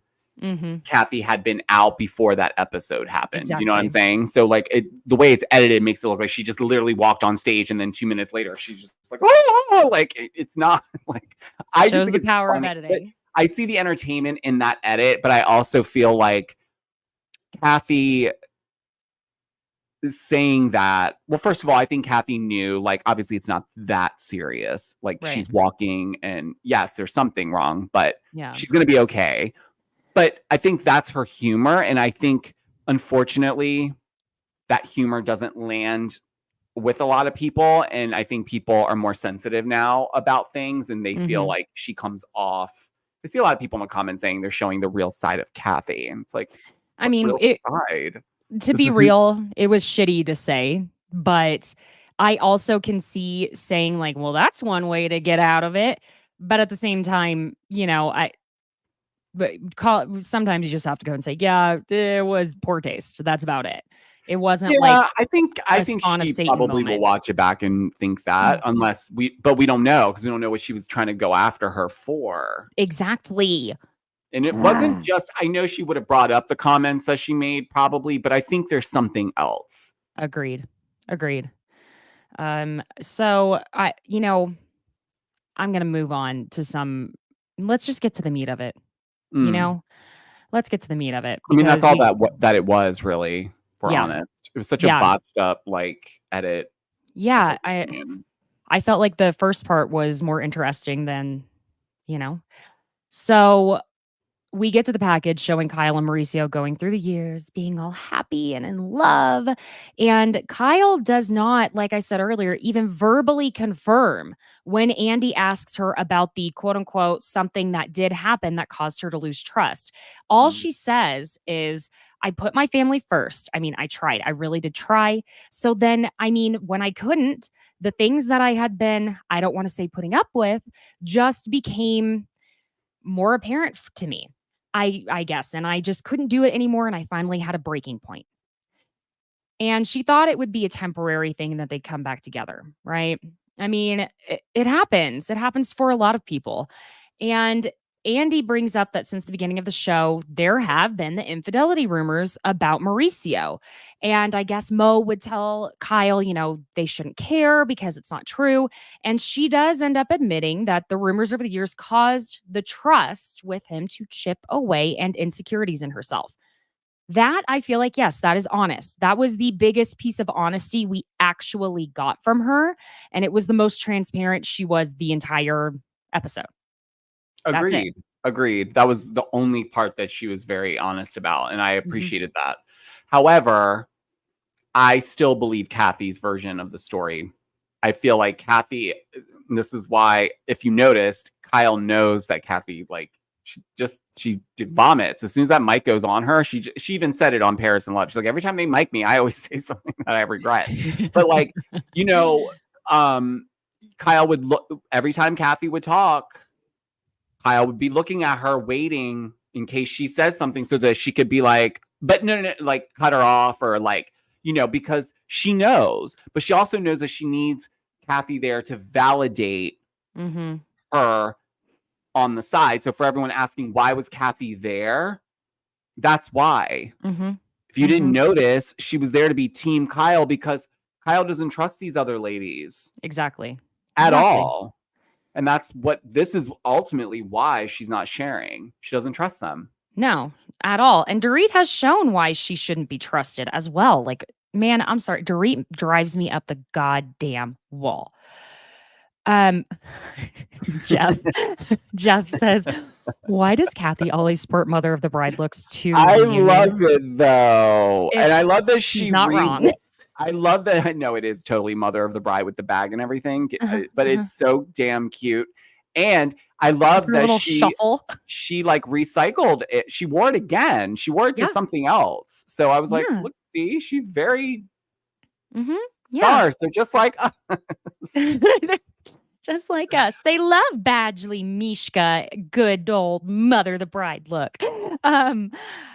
Kathy had been out before that episode happened.
Exactly.
You know what I'm saying? So, like, the way it's edited makes it look like she just literally walked on stage and then 2 minutes later she's just like, oh, like it's not like I
Shows
just think
the
it's
power
funny.
of editing.
I see the entertainment in that edit, but I also feel like Kathy is saying that, well, first of all, I think Kathy knew, like, obviously it's not that serious. Like, she's walking and yes, there's something wrong, but she's going to be okay. But I think that's her humor. And I think, unfortunately, that humor doesn't land with a lot of people. And I think people are more sensitive now about things and they feel like she comes off. I see a lot of people in the comments saying they're showing the real side of Kathy. And it's like,
I mean,
side?
To be real, it was shitty to say, but I also can see saying like, well, that's one way to get out of it. But at the same time, sometimes you just have to go and say, yeah, it was poor taste. That's about it. It wasn't like
I think she probably will watch it back and think that but we don't know because we don't know what she was trying to go after her for.
Exactly.
And it wasn't just, I know she would have brought up the comments that she made probably, but I think there's something else.
Agreed. So I'm going to move on to let's just get to the meat of it. Let's get to the meat of it.
I mean, that's all that it was really, if we're honest. It was such a botched up like edit.
Yeah. I felt like the first part was more interesting than, So we get to the package showing Kyle and Mauricio going through the years, being all happy and in love. And Kyle does not, like I said earlier, even verbally confirm when Andy asks her about the quote unquote something that did happen that caused her to lose trust. All she says is, I put my family first. I mean, I tried. I really did try. So then, when I couldn't, the things that I had been, I don't want to say putting up with, just became more apparent to me. I guess. And I just couldn't do it anymore. And I finally had a breaking point. And she thought it would be a temporary thing and that they'd come back together. Right. I mean, it happens. It happens for a lot of people. And Andy brings up that since the beginning of the show, there have been the infidelity rumors about Mauricio. And I guess Mo would tell Kyle, they shouldn't care because it's not true. And she does end up admitting that the rumors over the years caused the trust with him to chip away and insecurities in herself. That I feel like, yes, that is honest. That was the biggest piece of honesty we actually got from her. And it was the most transparent she was the entire episode.
Agreed. That was the only part that she was very honest about. And I appreciated that. However, I still believe Kathy's version of the story. I feel like Kathy, this is why, if you noticed, Kyle knows that Kathy like she vomits as soon as that mic goes on her. She even said it on Paris and Love. She's like, every time they mic me, I always say something that I regret. But like, you know, Kyle would look every time Kathy would talk. Kyle would be looking at her, waiting in case she says something so that she could be like, but no, like cut her off or like, you know, because she knows, but she also knows that she needs Kathy there to validate her on the side. So for everyone asking, why was Kathy there? That's why. If you didn't notice, she was there to be Team Kyle because Kyle doesn't trust these other ladies.
Exactly.
At all. And this is ultimately why she's not sharing. She doesn't trust them.
No, at all. And Dorit has shown why she shouldn't be trusted as well. Like, man, I'm sorry. Dorit drives me up the goddamn wall. Jeff says, why does Kathy always sport Mother of the Bride looks too?
I love it though. And I love that she's
not wrong.
I love that. I know it is totally Mother of the Bride with the bag and everything, but it's so damn cute. And I love that she like recycled it. She wore it again. She wore it to something else. So I was like, look, see, she's very star. So just like us.
Just like us. They love Badgley, Mishka, good old Mother of the Bride look.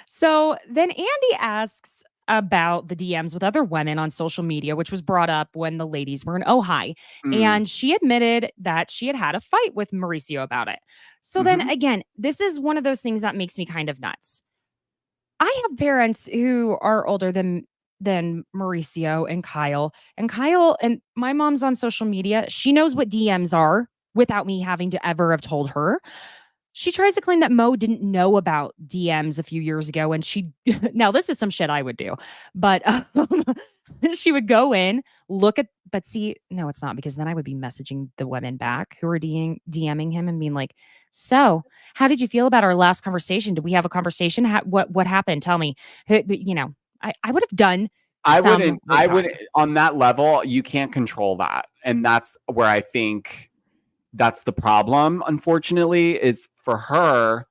So then Andy asks about the DMs with other women on social media, which was brought up when the ladies were in Ojai. And she admitted that she had a fight with Mauricio about it. So then again, this is one of those things that makes me kind of nuts. I have parents who are older than Mauricio and Kyle. And my mom's on social media. She knows what DMs are without me having to ever have told her. She tries to claim that Mo didn't know about DMs a few years ago. And now this is some shit I would do, but she would go in, but see, no, it's not, because then I would be messaging the women back who were DMing him and being like, so how did you feel about our last conversation? Did we have a conversation? What happened? Tell me. You know, I would have done.
I wouldn't on that level. You can't control that. And that's where I think that's the problem, unfortunately, is for her.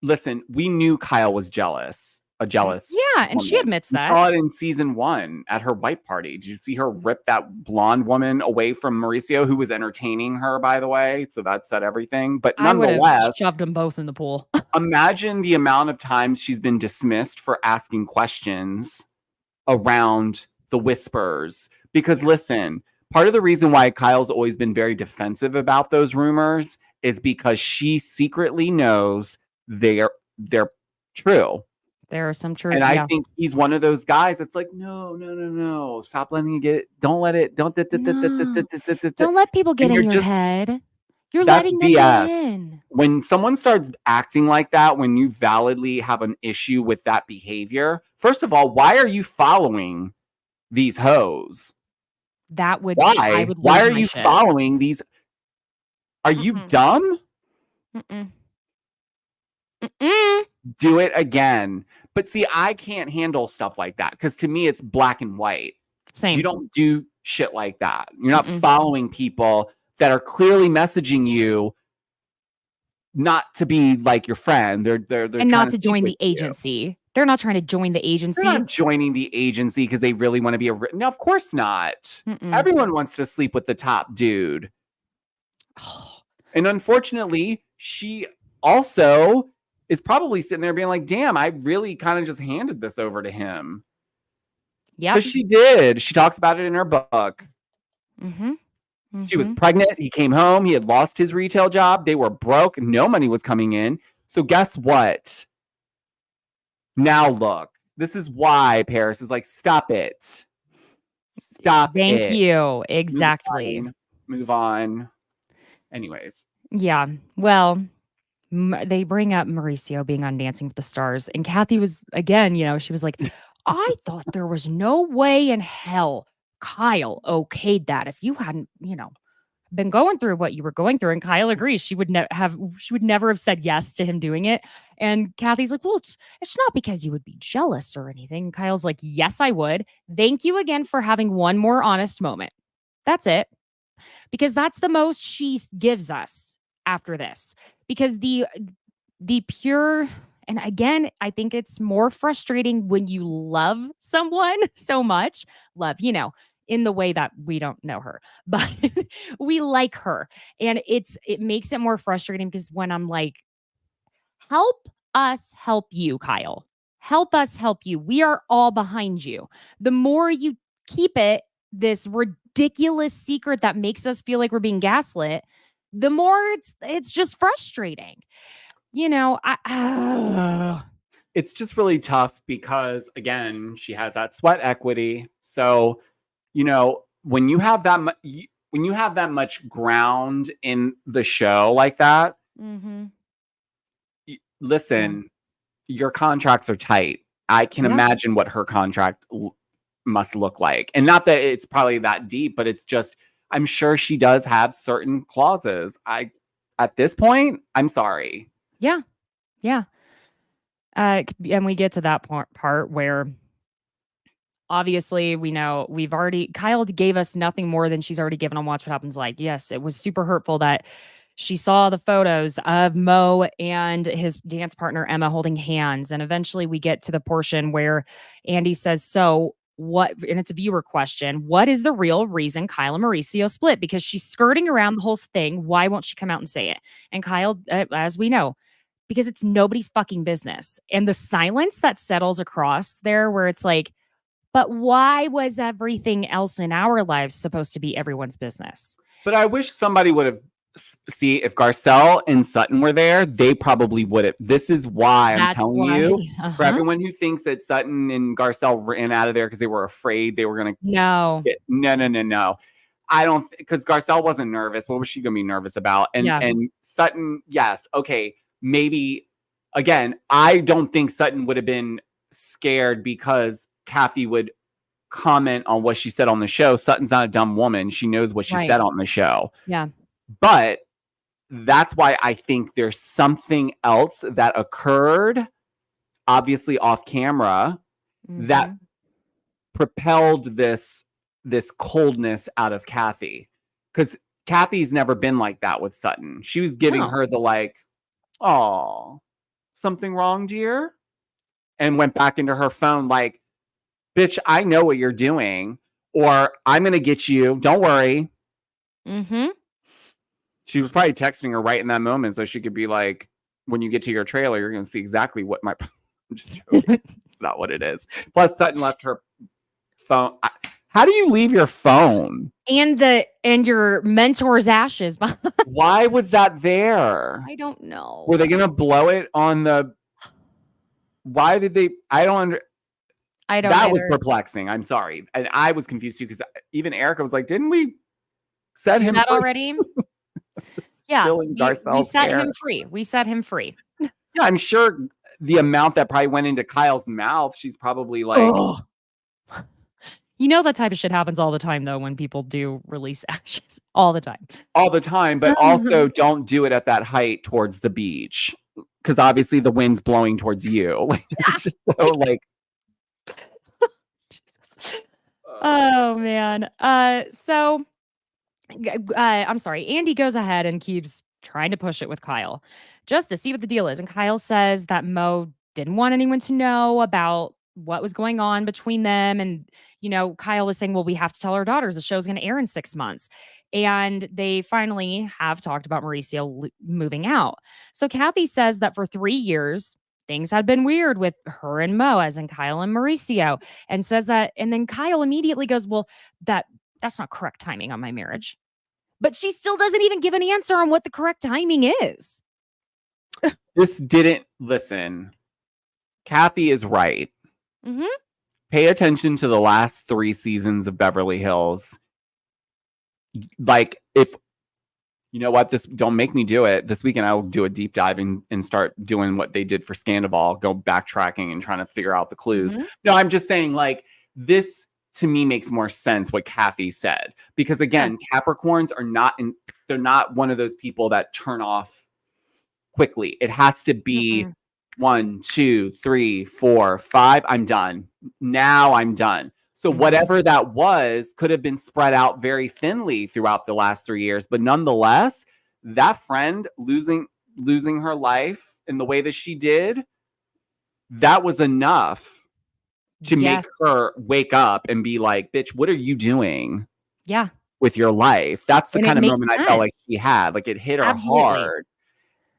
Listen, we knew Kyle was jealous. A jealous.
Yeah, and
woman.
she admits that.
We saw it in season 1 at her white party. Did you see her rip that blonde woman away from Mauricio, who was entertaining her, by the way? So that said everything. But nonetheless,
shoved them both in the pool.
Imagine the amount of times she's been dismissed for asking questions around the whispers. Because listen, part of the reason why Kyle's always been very defensive about those rumors is because she secretly knows they're true.
There are some truth.
And I think he's one of those guys that's like, no. Stop letting it get. Don't let it. Don't
let people get in your head. You're letting them get in.
When someone starts acting like that, when you validly have an issue with that behavior, first of all, why are you following these hoes?
That would
why? Why are you following these? Are you dumb? Do it again. But see, I can't handle stuff like that because to me, it's black and white.
Same.
You don't do shit like that. You're not following people that are clearly messaging you not to be like your friend. They're
and not to join the agency. They're not trying to join the agency.
They're not joining the agency because they really want to be no, of course not. Everyone wants to sleep with the top dude. And unfortunately, she also is probably sitting there being like, damn, I really kind of just handed this over to him. Yeah. Because she did. She talks about it in her book. She was pregnant. He came home. He had lost his retail job. They were broke. No money was coming in. So guess what? Now look, this is why Paris is like, stop it. Stop it.
Thank you. Exactly.
Move on. Anyways.
Yeah. Well, they bring up Mauricio being on Dancing with the Stars. And Kathy was, again, she was like, I thought there was no way in hell Kyle okayed that. If you hadn't, been going through what you were going through. And Kyle agrees. She would never have said yes to him doing it. And Kathy's like, well, it's not because you would be jealous or anything. And Kyle's like, yes, I would. Thank you again for having one more honest moment. That's it. Because that's the most she gives us after this. Because the pure, and again, I think it's more frustrating when you love someone so much, love, in the way that we don't know her, but we like her. And it makes it more frustrating because when I'm like, help us help you, Kyle. Help us help you. We are all behind you. The more you keep it, this ridiculous secret that makes us feel like we're being gaslit, the more it's just frustrating.
It's just really tough because, again, she has that sweat equity. So, when you have that when you have that much ground in the show like that,
Mhm.
listen, your contracts are tight. I can
Yeah.
imagine what her contract must look like. And not that it's probably that deep, but it's just, I'm sure she does have certain clauses. At this point, I'm sorry.
Yeah. Yeah. And we get to that part where obviously we know Kyle gave us nothing more than she's already given on Watch What Happens Live. Yes, it was super hurtful that she saw the photos of Mo and his dance partner Emma holding hands. And eventually we get to the portion where Andy says, so what, and it's a viewer question, what is the real reason Kyle and Mauricio split? Because she's skirting around the whole thing. Why won't she come out and say it? And Kyle, as we know, because it's nobody's fucking business. And the silence that settles across there where it's like, but why was everything else in our lives supposed to be everyone's business?
But I wish somebody would have see if Garcelle and Sutton were there, they probably would have. This is why I'm telling you, for everyone who thinks that Sutton and Garcelle ran out of there because they were afraid they were going to.
No.
No. I don't, because Garcelle wasn't nervous. What was she going to be nervous about? And Sutton, yes, okay, maybe. Again, I don't think Sutton would have been scared because Kathy would comment on what she said on the show. Sutton's not a dumb woman. She knows what she said on the show.
Yeah.
But that's why I think there's something else that occurred, obviously off camera, that propelled this coldness out of Kathy. Because Kathy's never been like that with Sutton. She was giving her the like, oh, something wrong, dear? And went back into her phone like, bitch, I know what you're doing, or I'm going to get you. Don't worry.
Mm-hmm.
She was probably texting her right in that moment so she could be like, when you get to your trailer, you're going to see exactly what my... I'm just joking. It's not what it is. Plus, Sutton left her phone. How do you leave your phone?
And your mentor's ashes.
Why was that there?
I don't know.
Were they going to blow it on the... Why did they... I don't That was perplexing. I'm sorry. And I was confused too because even Erica was like, didn't we set him
that
free?
Already? Yeah. We set him free. We set him free.
Yeah, I'm sure the amount that probably went into Kyle's mouth, she's probably like...
Oh. That type of shit happens all the time, though, when people do release ashes. All the time.
All the time. But also don't do it at that height towards the beach. Because obviously the wind's blowing towards you. It's just so like...
Jesus. Oh, man. So... I'm sorry. Andy goes ahead and keeps trying to push it with Kyle just to see what the deal is. And Kyle says that Mo didn't want anyone to know about what was going on between them. And, Kyle was saying, well, we have to tell our daughters the show's going to air in 6 months. And they finally have talked about Mauricio moving out. So Kathy says that for 3 years, things had been weird with her and Mo, as in Kyle and Mauricio, and says that. And then Kyle immediately goes, well, that's not correct timing on my marriage. But she still doesn't even give an answer on what the correct timing is.
This didn't listen. Kathy is right.
Mm-hmm.
Pay attention to the last 3 seasons of Beverly Hills. Like, if you know what, don't make me do it. This weekend I will do a deep dive and start doing what they did for Scandival, go backtracking and trying to figure out the clues. Mm-hmm. No, I'm just saying, like, this to me makes more sense what Kathy said. Because again, Capricorns are they're not one of those people that turn off quickly. It has to be 1, 2, 3, 4, 5. I'm done. Now I'm done. So whatever that was could have been spread out very thinly throughout the last 3 years. But nonetheless, that friend losing losing her life in the way that she did, that was enough to make her wake up and be like, bitch, what are you doing?
Yeah.
With your life. That's the
And
kind
it
of
makes
moment I felt
sense.
like she had. Like, it hit her
Absolutely.
hard.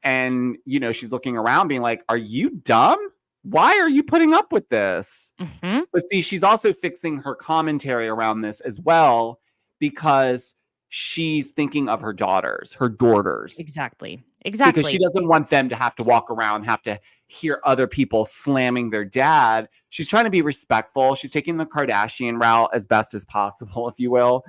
And, you know, she's looking around being like, are you dumb? Why are you putting up with this?
Mhm.
But see, she's also fixing her commentary around this as well, because she's thinking of her daughters.
Exactly.
Because she
Exactly.
doesn't want them to have to walk around, have to hear other people slamming their dad. She's trying to be respectful. She's taking the Kardashian route as best as possible, if you will,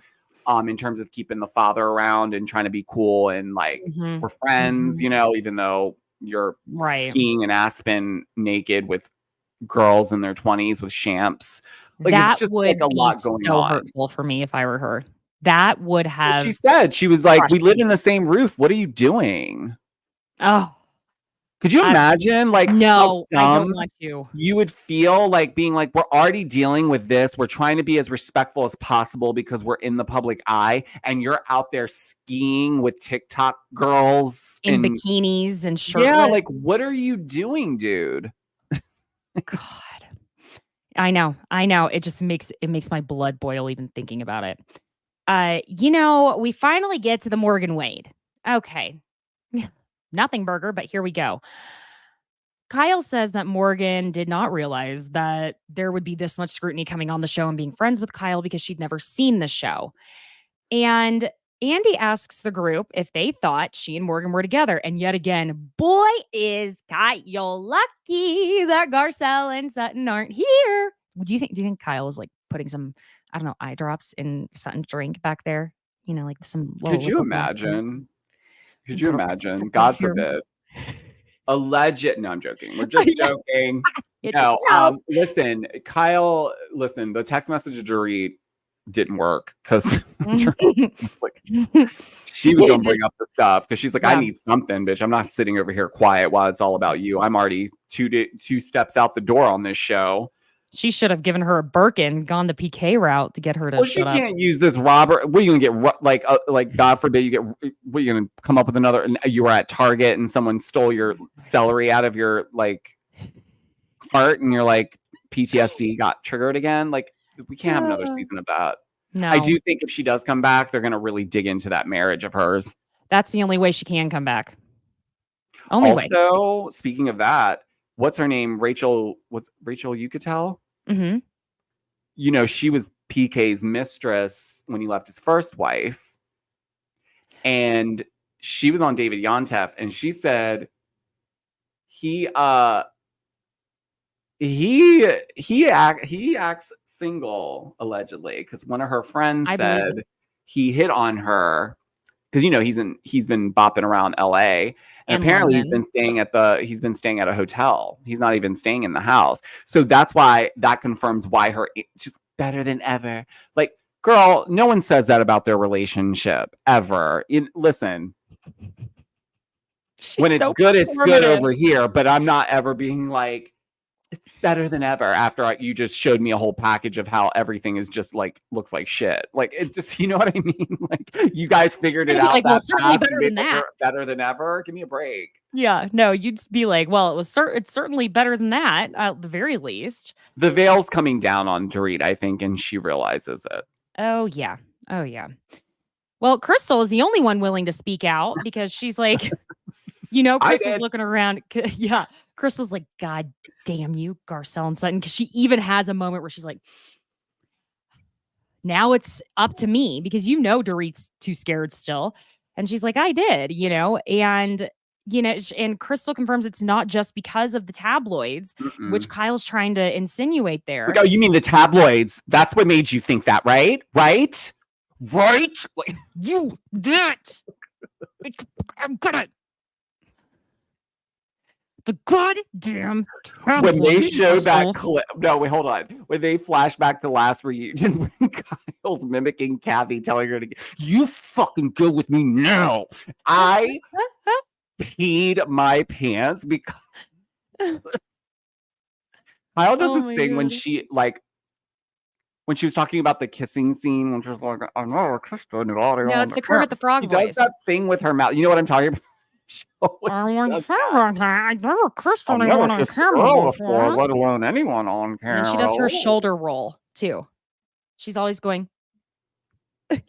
in terms of keeping the father around and trying to be cool and like,
Mhm.
we're friends,
Mhm.
you know, even though you're
Right.
skiing in Aspen naked with girls in their 20s with champs. Like, it's
That
just like
would
a
be
lot going
so
on.
hurtful for me if I were her. That would
Well, she
have
said, she was like,
crushed
we live
me.
in the same roof. What are you doing?
Oh,
Could you imagine like how
no, I don't
dumb
want to.
you would feel, like being like, we're already dealing with this. We're trying to be as respectful as possible because we're in the public eye, and you're out there skiing with TikTok girls
In
and
bikinis and
yeah,
shirtless.
like what are you doing, dude?
God. I know. It makes my blood boil even thinking about it. You know, we finally get to the Morgan Wade. Okay. Nothing burger, but here we go. Kyle says that Morgan did not realize that there would be this much scrutiny coming on the show and being friends with Kyle because she'd never seen the show. And Andy asks the group if they thought she and Morgan were together. And yet again, boy, is Kyle lucky that Garcelle and Sutton aren't here. Do you think Kyle was like putting some, I don't know, eye drops in Sutton's drink back there? You know, like some little
Could you
liquid blasters.
imagine? Could you imagine?
For
God
him.
forbid. Alleged. No, I'm joking. We're just
Yeah.
joking.
It's
No,
no.
listen, Kyle, listen, the text message to Dorit didn't work because like, she was going to bring up the stuff because she's like, I
Yeah.
need something, bitch. I'm not sitting over here quiet while it's all about you. I'm already two steps out the door on this show.
She should have given her a Birkin, gone the PK route to get her to
Well, she
shut up.
can't use this Robert. What are you gonna get? Like God forbid you get. What are you gonna come up with another? You were at Target and someone stole your celery out of your like cart, and you're like PTSD got triggered again. Like we can't have another season of that.
No.
I do think if she does come back, they're gonna really dig into that marriage of hers.
That's the only way she can come back. Only way.
Also, speaking of that, what's her name? Rachel Yucatel?
Mm-hmm.
You know, she was PK's mistress when he left his first wife. And she was on David Yontef, and she said he acts single, allegedly, because one of her friends said he hit on her because you know he's been bopping around LA. And apparently he's been staying at a hotel. He's not even staying in the house. So that's why that confirms why she's better than ever. Like, girl, no one says that about their relationship ever. Listen, when it's good, it's good over here. But I'm not ever being like, it's better than ever after you just showed me a whole package of how everything is just like looks like shit. Like it just, you know what I mean? Like you guys figured it out.
Like, well, certainly better than that.
Better than ever. Give me a break.
Yeah, no, you'd be like, well, it's certainly better than that at the very least.
The veil's coming down on Dorit, I think, and she realizes it.
Oh yeah. Well, Crystal is the only one willing to speak out because she's like, you know, Crystal's looking around. Yeah. Crystal's like, God damn you, Garcelle and Sutton. Because she even has a moment where she's like, now it's up to me because you know Dorit's too scared still. And she's like, I did, you know, and Crystal confirms it's not just because of the tabloids, which Kyle's trying to insinuate there.
Like, oh, you mean the tabloids? That's what made you think that, right? Right? Like,
you that I'm gonna the goddamn
when they showed that clip. No, wait, hold on. When they flash back to last reunion, when Kyle's mimicking Kathy, telling her to you fucking go with me now. I peed my pants because Kyle does this thing when she like. When she was talking about the kissing scene, when she was like, "I know, kissed anybody."
No, it's the Kermit the Frog voice.
He does that thing with her mouth. You know what I'm talking about?
I want to I never kissed
I've
anyone
never
on
kissed a
camera
girl before,
before.
let alone anyone on
And then
camera.
she does her
Oh.
shoulder roll too. She's always going.
I've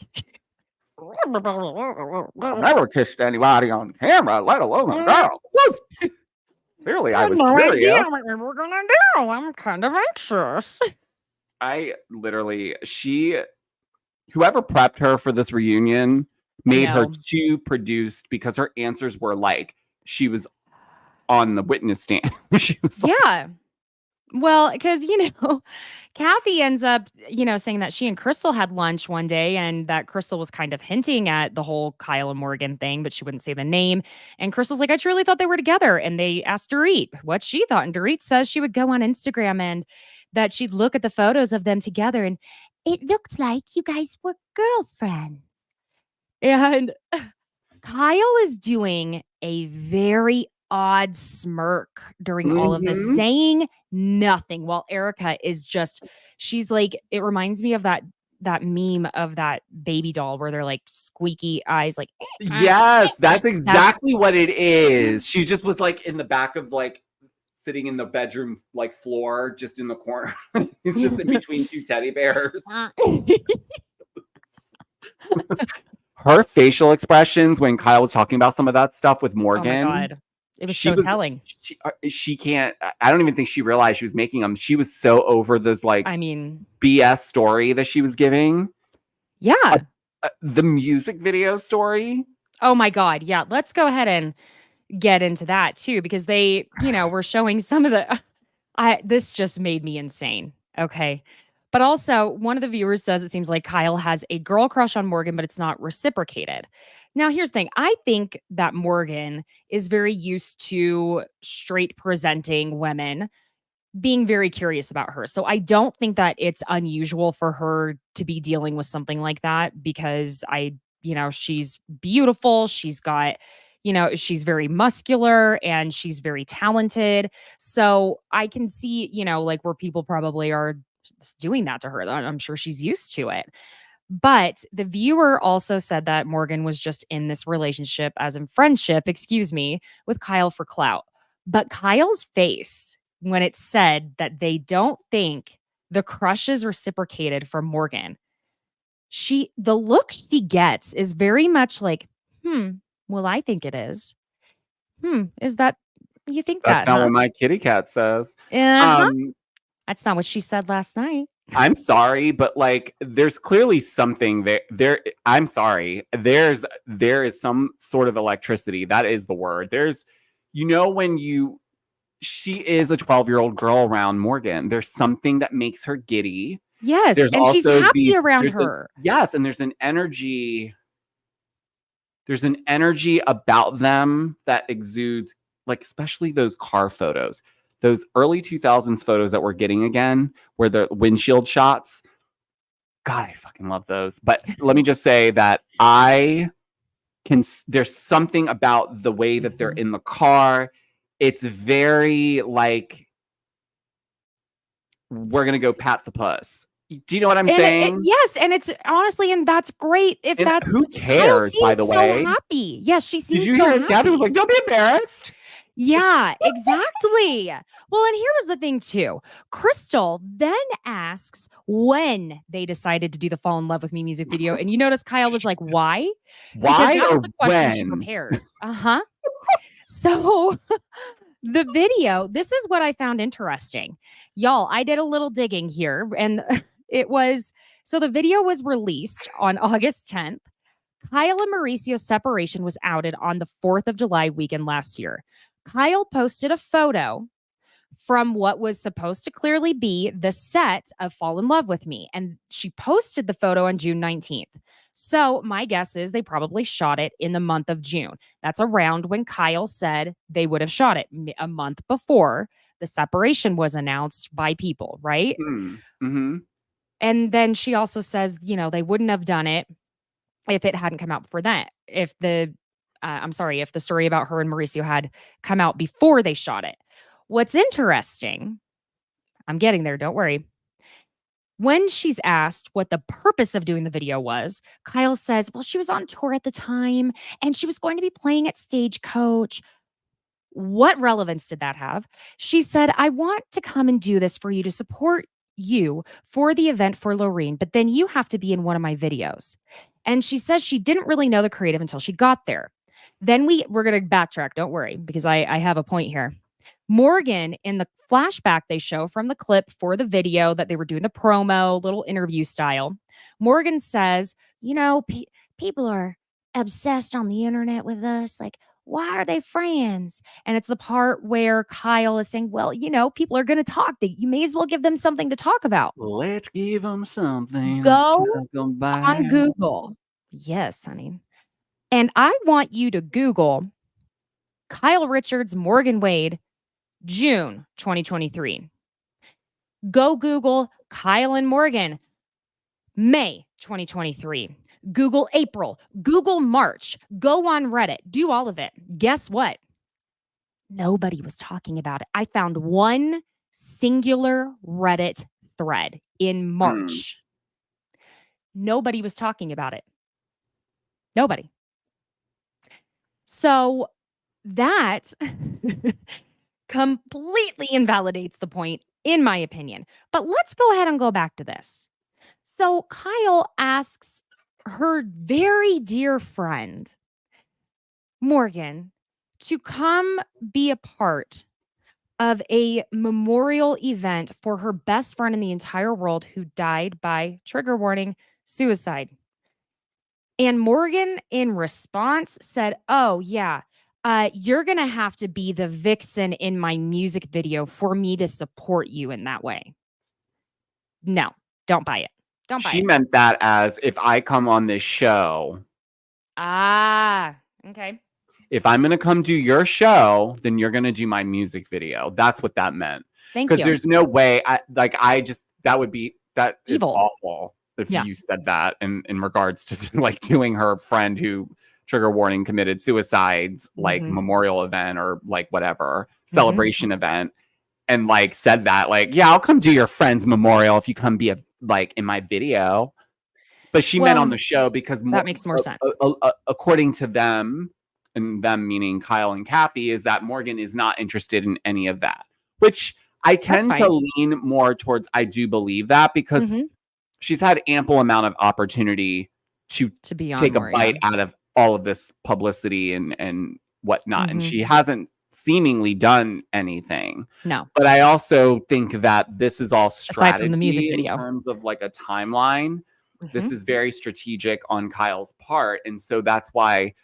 never kissed anybody on camera, let alone a girl. Woo! Clearly, I
I had
was
no idea
curious.
what we were gonna do. I'm kind of anxious.
I literally, whoever prepped her for this reunion made her
know.
too produced because her answers were like she was on the witness stand. She was like,
Yeah. Well, because, Kathy ends up, saying that she and Crystal had lunch one day and that Crystal was kind of hinting at the whole Kyle and Morgan thing, but she wouldn't say the name. And Crystal's like, I truly thought they were together. And they asked Dorit what she thought. And Dorit says she would go on Instagram and that she'd look at the photos of them together. And
It looked like you guys were girlfriends.
And Kyle is doing a very odd smirk during all of this,
Mhm.
saying nothing while Erica is just, she's like, it reminds me of that meme of that baby doll where they're like squeaky eyes, like
Yes, that's exactly what it is. She just was like in the back of like sitting in the bedroom like floor, just in the corner. It's just in between two teddy bears. Her facial expressions when Kyle was talking about some of that stuff with
oh my
Morgan.
God. It was so telling.
She can't. I don't even think she realized she was making them. She was so over this like
I mean,
BS story that she was giving.
yeah.
The music video story.
Oh my God. Yeah. Let's go ahead and get into that too, because they, were showing some of the this just made me insane. Okay. But also, one of the viewers says it seems like Kyle has a girl crush on Morgan, but it's not reciprocated. Now, here's the thing. I think that Morgan is very used to straight presenting women being very curious about her. So I don't think that it's unusual for her to be dealing with something like that because she's beautiful. She's got, she's very muscular and she's very talented. So I can see, like where people probably are doing that to her. I'm sure she's used to it. But the viewer also said that Morgan was just in this relationship, as in friendship, excuse me, with Kyle for clout. But Kyle's face when it said that they don't think the crush is reciprocated from Morgan, the look she gets is very much like, well, I think it is. Is that, you think
That's
that,
not
huh?
what my kitty cat says.
Uh-huh. That's not what she said last night.
I'm sorry, but like there's clearly something there. I'm sorry. There is some sort of electricity. That is the word. There's when she is a 12-year-old girl around Morgan. There's something that makes her giddy.
Yes,
There's
and she's
also
happy around
there's
her.
yes, and there's an energy. There's an energy about them that exudes, like especially those car photos. Those early 2000s photos that we're getting again, where the windshield shots. God, I fucking love those. But let me just say that there's something about the way that they're in the car. It's very like, we're going to go pat the puss. Do you know what I'm saying?
Yes, and it's honestly, and that's great. If
And
that's
who cares, by the way?
so happy. Yes, she seems
Did you
so
hear?
happy.
Gabby was like, "Don't be embarrassed."
Yeah, exactly. Well, and here was the thing too. Crystal then asks when they decided to do the Fall in Love with Me music video. And you notice Kyle was like, why? Because
Why
that was
or
the question she
when?
prepared. Uh-huh. So the video, this is what I found interesting. Y'all, I did a little digging here and so the video was released on August 10th. Kyle and Mauricio's separation was outed on the 4th of July weekend last year. Kyle posted a photo from what was supposed to clearly be the set of Fall in Love with Me, and she posted the photo on June 19th. So my guess is they probably shot it in the month of June. That's around when Kyle said they would have shot it a month before the separation was announced by people, right?
Mm-hmm.
And then she also says, they wouldn't have done it if it hadn't come out before that. If the story about her and Mauricio had come out before they shot it. What's interesting, I'm getting there, don't worry. When she's asked what the purpose of doing the video was, Kyle says, well, she was on tour at the time and she was going to be playing at Stagecoach. What relevance did that have? She said, I want to come and do this for you to support you for the event for Lorene, but then you have to be in one of my videos. And she says she didn't really know the creative until she got there. Then we're going to backtrack. Don't worry, because I have a point here. Morgan, in the flashback they show from the clip for the video that they were doing the promo, little interview style, Morgan says, people are obsessed on the internet with us. Like, why are they friends? And it's the part where Kyle is saying, well, people are going to talk. You may as well give them something to talk about.
Let's give them something
Go
to talk about.
on Google. Yes, honey. And I want you to Google Kyle Richards, Morgan Wade, June 2023. Go Google Kyle and Morgan, May 2023. Google April. Google March. Go on Reddit. Do all of it. Guess what? Nobody was talking about it. I found one singular Reddit thread in March. Nobody was talking about it. Nobody. So that completely invalidates the point, in my opinion. But let's go ahead and go back to this. So Kyle asks her very dear friend, Morgan, to come be a part of a memorial event for her best friend in the entire world who died by, trigger warning, suicide. And Morgan, in response, said, oh, yeah, you're going to have to be the vixen in my music video for me to support you in that way. No, don't buy it. Don't buy it.
She meant that as, if I come on this show.
Ah, okay.
If I'm going to come do your show, then you're going to do my music video. That's what that meant.
Thank you.
Because there's no way, that is
Evil.
awful if you said that in regards to like doing her friend who, trigger warning, committed suicides, like memorial event or like whatever, celebration event, and like said that, like, yeah, I'll come do your friend's memorial if you come be in my video. But she meant on the show because
that makes more sense.
According to them, and them meaning Kyle and Kathy, is that Morgan is not interested in any of that, which I tend to lean more towards. I do believe that because she's had ample amount of opportunity to be take a bite out of all of this publicity and whatnot. And she hasn't seemingly done anything.
No.
But I also think that this is all strategy
aside from the music video.
In terms of like a timeline. This is very strategic on Kyle's part. And so that's why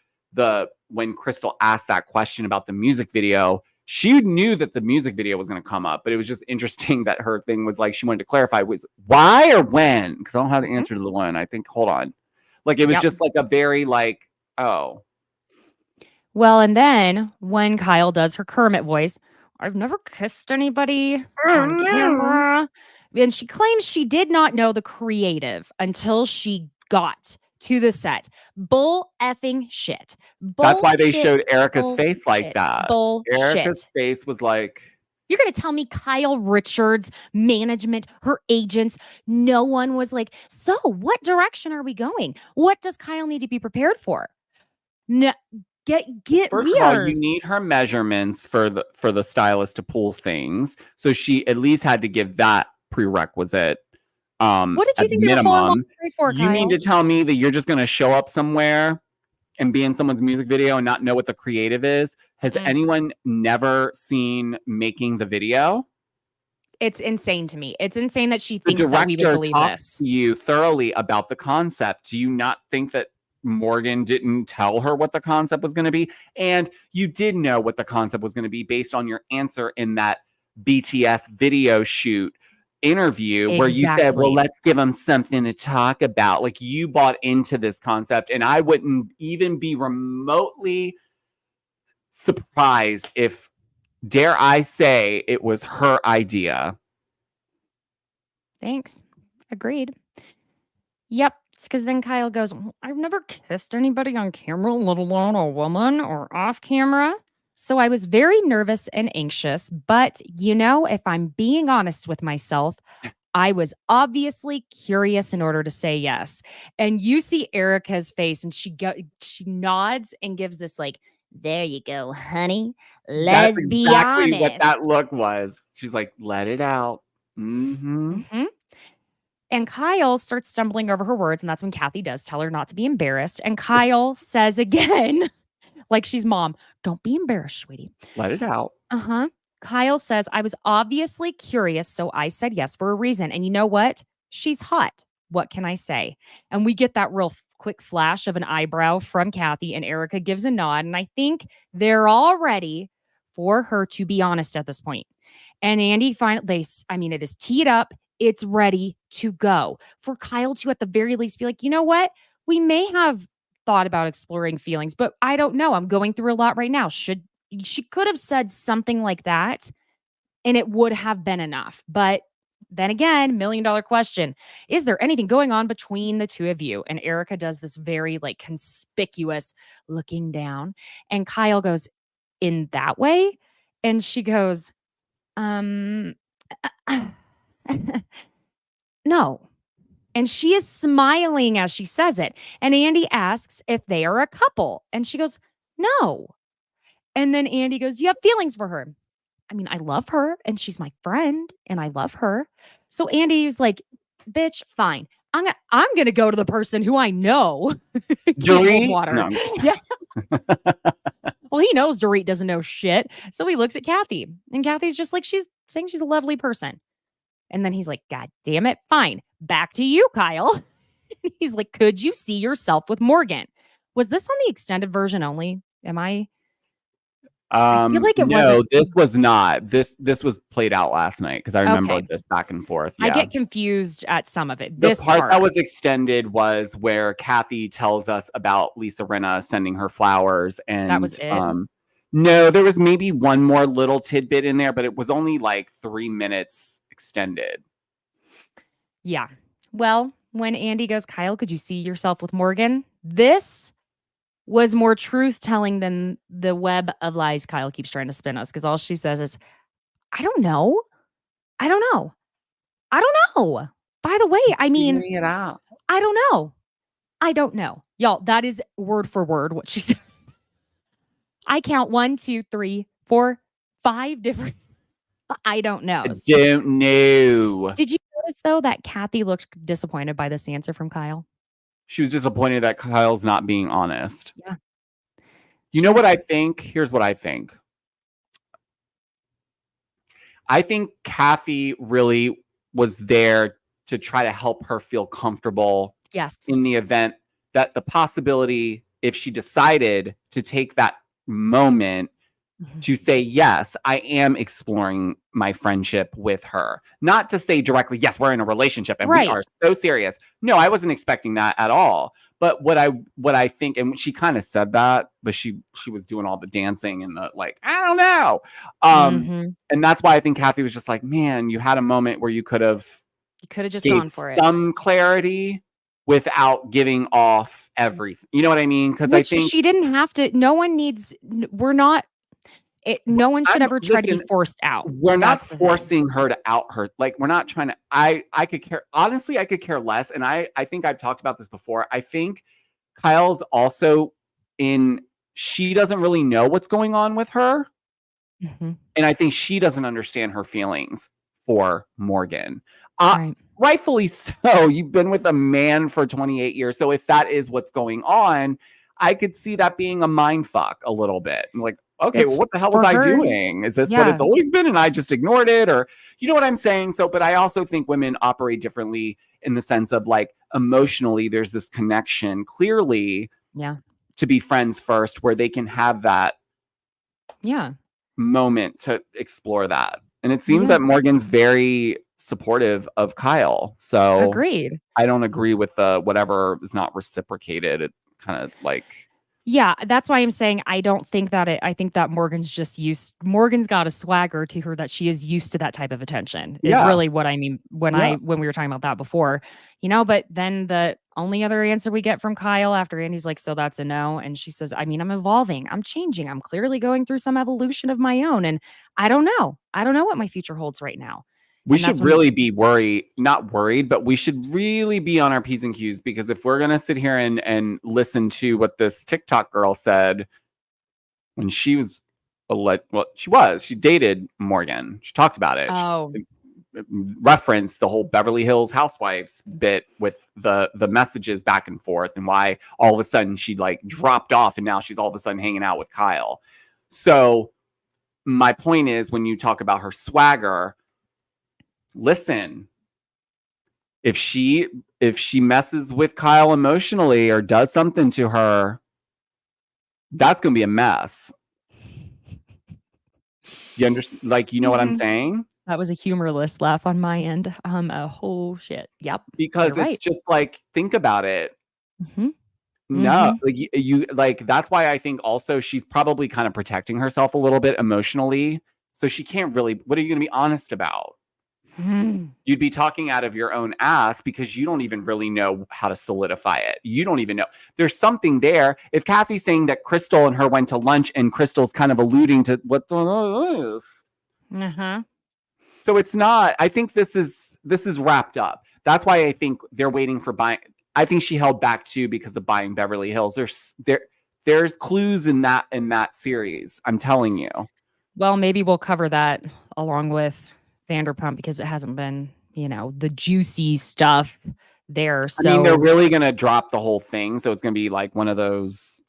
when Crystal asked that question about the music video, she knew that the music video was going to come up, but it was just interesting that her thing was like, she wanted to clarify was why or when, because I don't have the answer to the one. I think, hold on. Like, it was just like a very like, oh.
Well, and then when Kyle does her Kermit voice, I've never kissed anybody on camera. And she claims she did not know the creative until she got to the set. Bull effing shit.
That's why they showed Erica's face like that.
Bullshit.
Erica's face was like,
you're going to tell me Kyle Richards, management, her agents, no one was like, so what direction are we going? What does Kyle need to be prepared for? No, get
First
weird.
of all, you need her measurements for the stylist to pull things. So she at least had to give that prerequisite.
What did you think
minimum?
For,
you mean to tell me that you're just going to show up somewhere and be in someone's music video and not know what the creative is? Has anyone never seen making the video?
It's insane to me. It's insane that she thinks
the
that we would
director
believe
talks
this.
To you thoroughly about the concept. Do you not think that Morgan didn't tell her what the concept was going to be? And you did know what the concept was going to be based on your answer in that BTS video shoot interview where you said, well, let's give them something to talk about. Like, you bought into this concept, and I wouldn't even be remotely surprised if, dare I say, it was her idea.
Thanks. Agreed. Yep. Because then Kyle goes, I've never kissed anybody on camera, let alone a woman or off camera. So I was very nervous and anxious. But, if I'm being honest with myself, I was obviously curious in order to say yes. And you see Erica's face and she nods and gives this like, there you go, honey.
That's
Let's be
exactly what
honest.
that look was. She's like, let it out. Mm-hmm.
Mhm. And Kyle starts stumbling over her words, and that's when Kathy does tell her not to be embarrassed. And Kyle says again, like she's mom, don't be embarrassed, sweetie.
Let it out.
Uh-huh. Kyle says, I was obviously curious, so I said yes for a reason. And you know what? She's hot. What can I say? And we get that real quick flash of an eyebrow from Kathy, and Erica gives a nod. And I think they're all ready for her to be honest at this point. And Andy finally, it is teed up. It's ready to go for Kyle to, at the very least, be like, you know what? We may have thought about exploring feelings, but I don't know. I'm going through a lot right now. She could have said something like that and it would have been enough. But then again, $1 million question. Is there anything going on between the two of you? And Erica does this very like conspicuous looking down. And Kyle goes, in that way? And she goes, um, no. And she is smiling as she says it. And Andy asks if they are a couple. And she goes, no. And then Andy goes, you have feelings for her. I mean, I love her and she's my friend and I love her. So Andy's like, bitch, fine. I'm gonna go to the person who I know can't hold
Dorit?
water.
No, I'm just
Yeah. Well, he knows Dorit doesn't know shit. So he looks at Kathy and Kathy's just like, she's saying she's a lovely person. And then he's like, God damn it. Fine. Back to you, Kyle. He's like, could you see yourself with Morgan? Was this on the extended version only? I feel like it
no,
wasn't.
this was not. This was played out last night because I remember
Okay.
this back and forth.
I
Yeah.
get confused at some of it.
The
This
part that was extended was where Kathy tells us about Lisa Rinna sending her flowers, and
That was it?
no, there was maybe one more little tidbit in there, but it was only like 3 minutes extended.
Yeah. Well, when Andy goes, Kyle, could you see yourself with Morgan? This was more truth telling than the web of lies Kyle keeps trying to spin us, because all she says is, I don't know. I don't know. I don't know. By the way, I mean,
Figuring it out.
I don't know. I don't know. Y'all, that is word for word what she said. I count 1, 2, 3, 4, 5 different I don't know.
I don't know.
Did you notice though that Kathy looked disappointed by this answer from Kyle?
She was disappointed that Kyle's not being honest.
Yeah.
You know what I think? Here's what I think. I think Kathy really was there to try to help her feel comfortable
Yes.
in the event that the possibility, if she decided to take that moment to say, yes, I am exploring my friendship with her. Not to say directly, yes, we're in a relationship and
Right.
we are so serious. No, I wasn't expecting that at all. But what I think, and she kind of said that, but she was doing all the dancing and the like, I don't know. And that's why I think Kathy was just like, man, you had a moment where you could have
just gone for it.
some clarity without giving off everything. You know what I mean? Because I think
she didn't have to. No one needs. We're not. No one should ever try to be forced out.
We're not forcing her to out her. Like, we're not trying to. I could care. Honestly, I could care less. And I think I've talked about this before. I think Kyle's also she doesn't really know what's going on with her. And I think she doesn't understand her feelings for Morgan.
Right.
Rightfully so. You've been with a man for 28 years. So if that is what's going on, I could see that being a mind fuck a little bit. I'm like, okay, well, what the hell was I doing? Is this what it's always been and I just ignored it? Or, you know what I'm saying? So, but I also think women operate differently in the sense of like emotionally, there's this connection clearly to be friends first where they can have that moment to explore that. And it seems that Morgan's very supportive of Kyle. So
agreed.
I don't agree with whatever is not reciprocated. It kind of like.
Yeah, that's why I'm saying I don't think that I think that Morgan's got a swagger to her that she is used to that type of attention. Is really what I mean when we were talking about that before. You know, but then the only other answer we get from Kyle after Andy's like, so that's a no. And she says, I mean, I'm evolving. I'm changing. I'm clearly going through some evolution of my own. And I don't know. I don't know what my future holds right now.
We
And
should
that's when
really be not worried, but we should really be on our P's and Q's, because if we're going to sit here and listen to what this TikTok girl said when she was, she dated Morgan. She talked about it.
Oh,
She referenced the whole Beverly Hills Housewives bit with the messages back and forth, and why all of a sudden she like dropped off and now she's all of a sudden hanging out with Kyle. So my point is, when you talk about her swagger, listen, if she messes with Kyle emotionally or does something to her, that's going to be a mess. You understand? Like, you know what I'm saying?
that was a humorless laugh on my end. A whole shit. Yep.
Because
You're
it's
right.
just like, think about it.
Mm-hmm.
No, like you like, that's why I think also she's probably kind of protecting herself a little bit emotionally. So she can't really, what are you going to be honest about?
Mm-hmm.
You'd be talking out of your own ass because you don't even really know how to solidify it. You don't even know. There's something there. If Kathy's saying that Crystal and her went to lunch and Crystal's kind of alluding to what the is.
Uh-huh.
So it's not, I think this is wrapped up. That's why I think they're waiting for buying. I think she held back too because of buying Beverly Hills. There's clues in that series. I'm telling you.
Well, maybe we'll cover that along with Vanderpump, because it hasn't been, the juicy stuff there. So
I mean, they're really going to drop the whole thing. So it's going to be like one of those.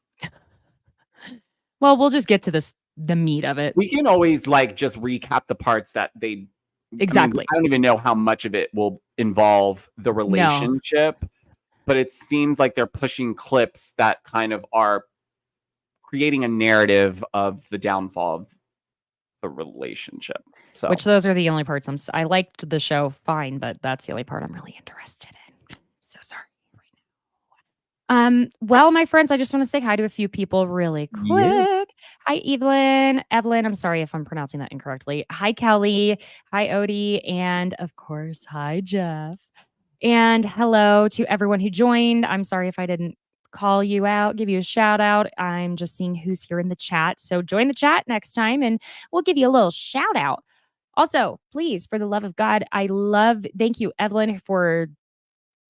well, we'll just get to the meat of it.
We can always like just recap the parts that they.
Exactly.
I don't even know how much of it will involve the relationship, but it seems like they're pushing clips that kind of are creating a narrative of the downfall of the relationship. So,
Which those are the only parts I liked the show fine, but that's the only part I'm really interested in. So sorry. Well, my friends, I just want to say hi to a few people really quick.
Yes.
Hi, Evelyn, I'm sorry if I'm pronouncing that incorrectly. Hi, Kelly. Hi, Odie. And of course, hi, Jeff. And hello to everyone who joined. I'm sorry if I didn't call you out, give you a shout out. I'm just seeing who's here in the chat. So join the chat next time and we'll give you a little shout out. Also, please, for the love of God, thank you, Evelyn, for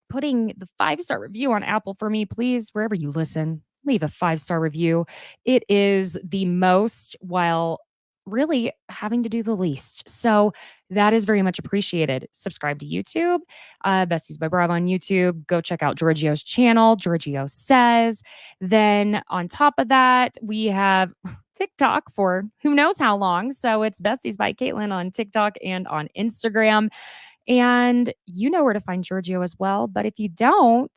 putting the 5-star review on Apple for me. Please, wherever you listen, leave a 5-star review. It is the most while really having to do the least. So that is very much appreciated. Subscribe to YouTube, Besties by Bravo on YouTube. Go check out Georgio's channel, Georgio Says. Then on top of that, we have TikTok for who knows how long. So it's Besties by Caitlin on TikTok and on Instagram. And you know where to find Georgio as well. But if you don't,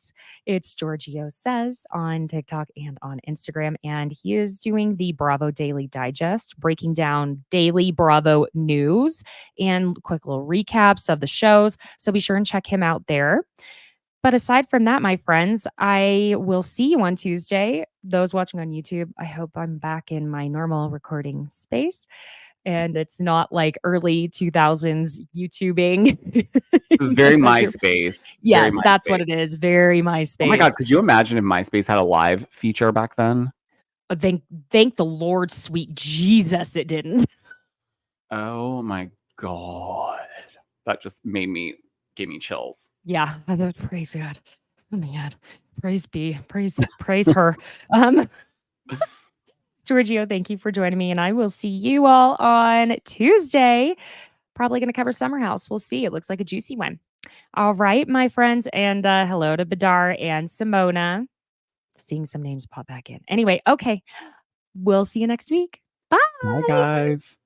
it's Georgio Says on TikTok and on Instagram. And he is doing the Bravo Daily Digest, breaking down daily Bravo news and quick little recaps of the shows. So be sure and check him out there. But aside from that, my friends, I will see you on Tuesday. Those watching on YouTube, I hope I'm back in my normal recording space. And it's not like early 2000s YouTubing.
This is very MySpace.
Yes,
Very
that's
MySpace.
what it is. Very MySpace.
Oh my God, could you imagine if MySpace had a live feature back then?
Thank the Lord, sweet Jesus, it didn't.
Oh my God. That just gave me chills.
Yeah, praise God. Oh my God. Praise her. Georgio, thank you for joining me, and I will see you all on Tuesday. Probably going to cover Summer House. We'll see. It looks like a juicy one. All right, my friends, and hello to Badar and Simona. Seeing some names pop back in. Anyway, okay. We'll see you next week. Bye.
Bye, guys.